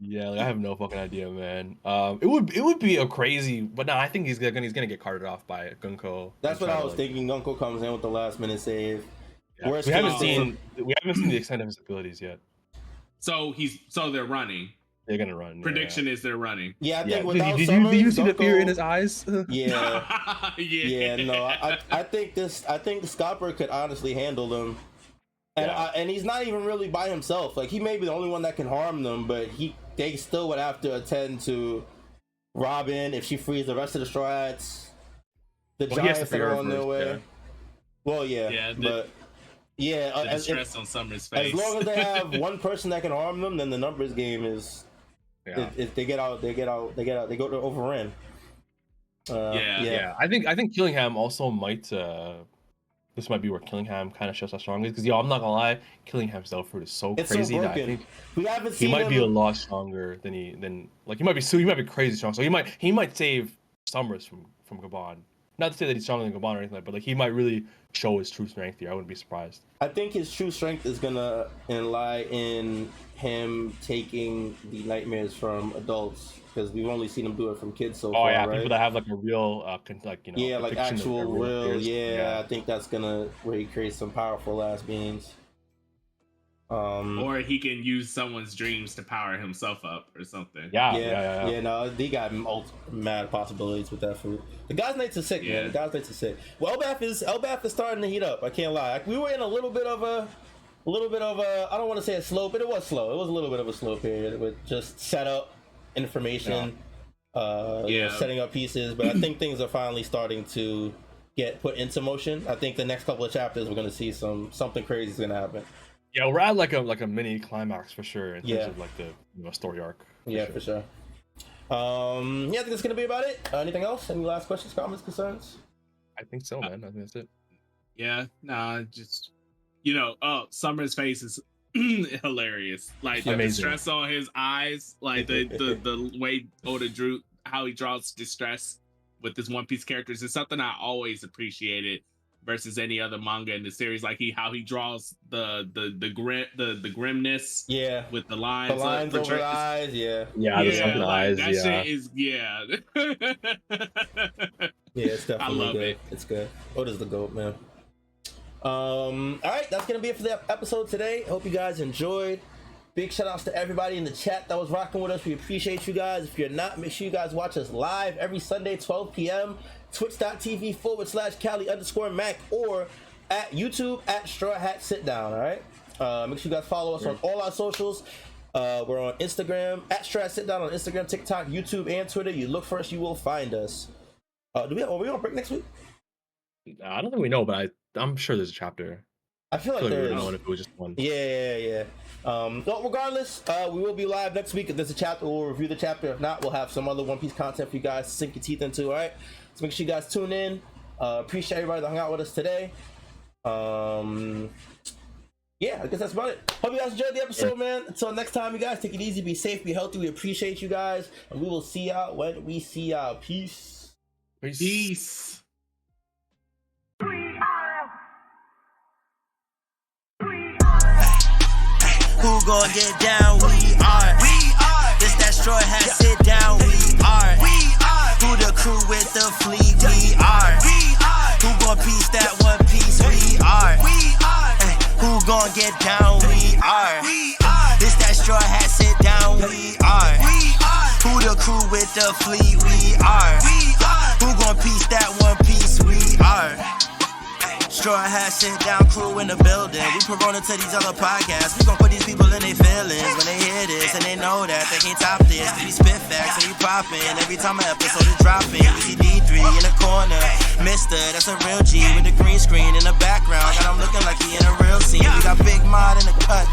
Yeah, like, I have no fucking idea, man. It would be a crazy, but no, I think he's gonna get carted off by Gunko. That's what I was thinking. Gunko comes in with the last minute save. Yeah, we haven't seen the extent of his abilities yet. So they're running. They're gonna run. Prediction is they're running. Yeah, I think without did Sommers, you see Gunko, the fear in his eyes? Yeah, no, I think Scopper could honestly handle them, and he's not even really by himself. Like, he may be the only one that can harm them, but they still would have to attend to Robin if she frees the rest of the Straw Hats. The Giants that are on their way. Yeah. Well, the distress on Sommers' face. As long as they have one person that can harm them, then the numbers game is. If they go to overrun. I think Killingham also might. This might be where Killingham kind of shows how strong he is, because I'm not gonna lie, Killingham's Delphood is so crazy that I think he might be a lot stronger than he might be crazy strong. So he might save Sommers from Gaban. Not to say that he's stronger than Gaban or anything like that, but like he might really show his true strength here. I wouldn't be surprised. I think his true strength is gonna lie in him taking the nightmares from adults, because we've only seen him do it from kids so far. Yeah, right? people that have like a real, like actual real. Yeah, I think that's where he creates some powerful ass beings. Or he can use someone's dreams to power himself up or something. Yeah. No, he got mad possibilities with that food. The guy's nights are sick, man. The guy's nights are sick. Well, Elbath is starting to heat up. I can't lie. We were in a little bit of a. I don't want to say a slow, but it was slow. It was a little bit of a slow period with just setup, information, setting up pieces. But I think things are finally starting to get put into motion. I think the next couple of chapters we're gonna see something crazy is gonna happen. Yeah, we're at like a mini climax for sure in terms of like the story arc. For sure. I think that's gonna be about it. Anything else? Any last questions, comments, concerns? I think so, man. I think that's it. Yeah, just Sommers' face is hilarious. Like the distress on his eyes, like the way Oda drew, how he draws distress with his One Piece characters is something I always appreciated versus any other manga in the series. Like how he draws the grimness, with the lines over the eyes, the eyes, that shit is it's definitely I love good. it. It's good. Oda's the GOAT, man. All right, that's gonna be it for the episode today. Hope you guys enjoyed. Big shout outs to everybody in the chat that was rocking with us. We appreciate you guys. If you're not, make sure you guys watch us live every Sunday 12 p.m. twitch.tv/Cali_Mac or at YouTube at Straw Hat Sit Down. All right, make sure you guys follow us on all our socials. We're on Instagram at Straw Hat Sit Down on Instagram, TikTok, YouTube, and Twitter. You look for us, you will find us. Are we on break next week? I don't think we know, but I'm sure there's a chapter. I feel like there is. If it was just one. Yeah. But regardless, we will be live next week. If there's a chapter, we'll review the chapter. If not, we'll have some other One Piece content for you guys to sink your teeth into. All right. So make sure you guys tune in. Appreciate everybody that hung out with us today. I guess that's about it. Hope you guys enjoyed the episode, man. Until next time, you guys, take it easy, be safe, be healthy. We appreciate you guys, and we will see y'all when we see y'all. Peace. Peace. Who gon' get down? We are. This that Straw Hat Sit Down. We are. Who the crew with the fleet? We are. Who gon' piece that One Piece? We are. Who gon' get down? We are. This that Straw Hat Sit Down. We are. Who the crew with the fleet? We are. Who gon' piece that One Piece? We are. Straw hat, sit down crew in the building. We Corona to these other podcasts. We gon' put these people in their feelings when they hear this, and they know that they can't top this. We spit facts and we poppin' every time an episode is dropping. We see D3 in the corner, Mister, that's a real G with the green screen in the background. Got him looking like he in a real scene. We got Big Mod in the cut.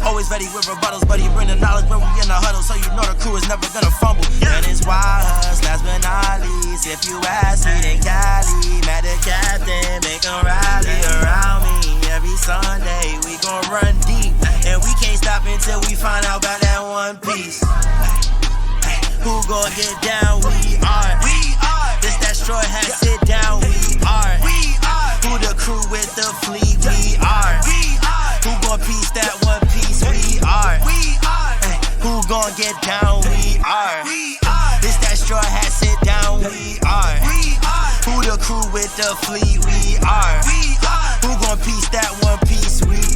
Always ready with rebuttals, but he bring the knowledge when we in the huddle, so you know the crew is never gonna fumble. And it's why us, last but not least, if you ask me, then Cali, mad the captain, make him rally around me. Every Sunday we gon' run deep, and we can't stop until we find out about that One Piece. Who gon' get down? We are. This that straw hat, sit down. We are. Who the crew with the fleet? We are. Who gon' piece that One Piece? We are. Who gon' get down? We are. This that straw hat, sit down. We are. Who the crew with the fleet? We are. Who gon' piece that One Piece? We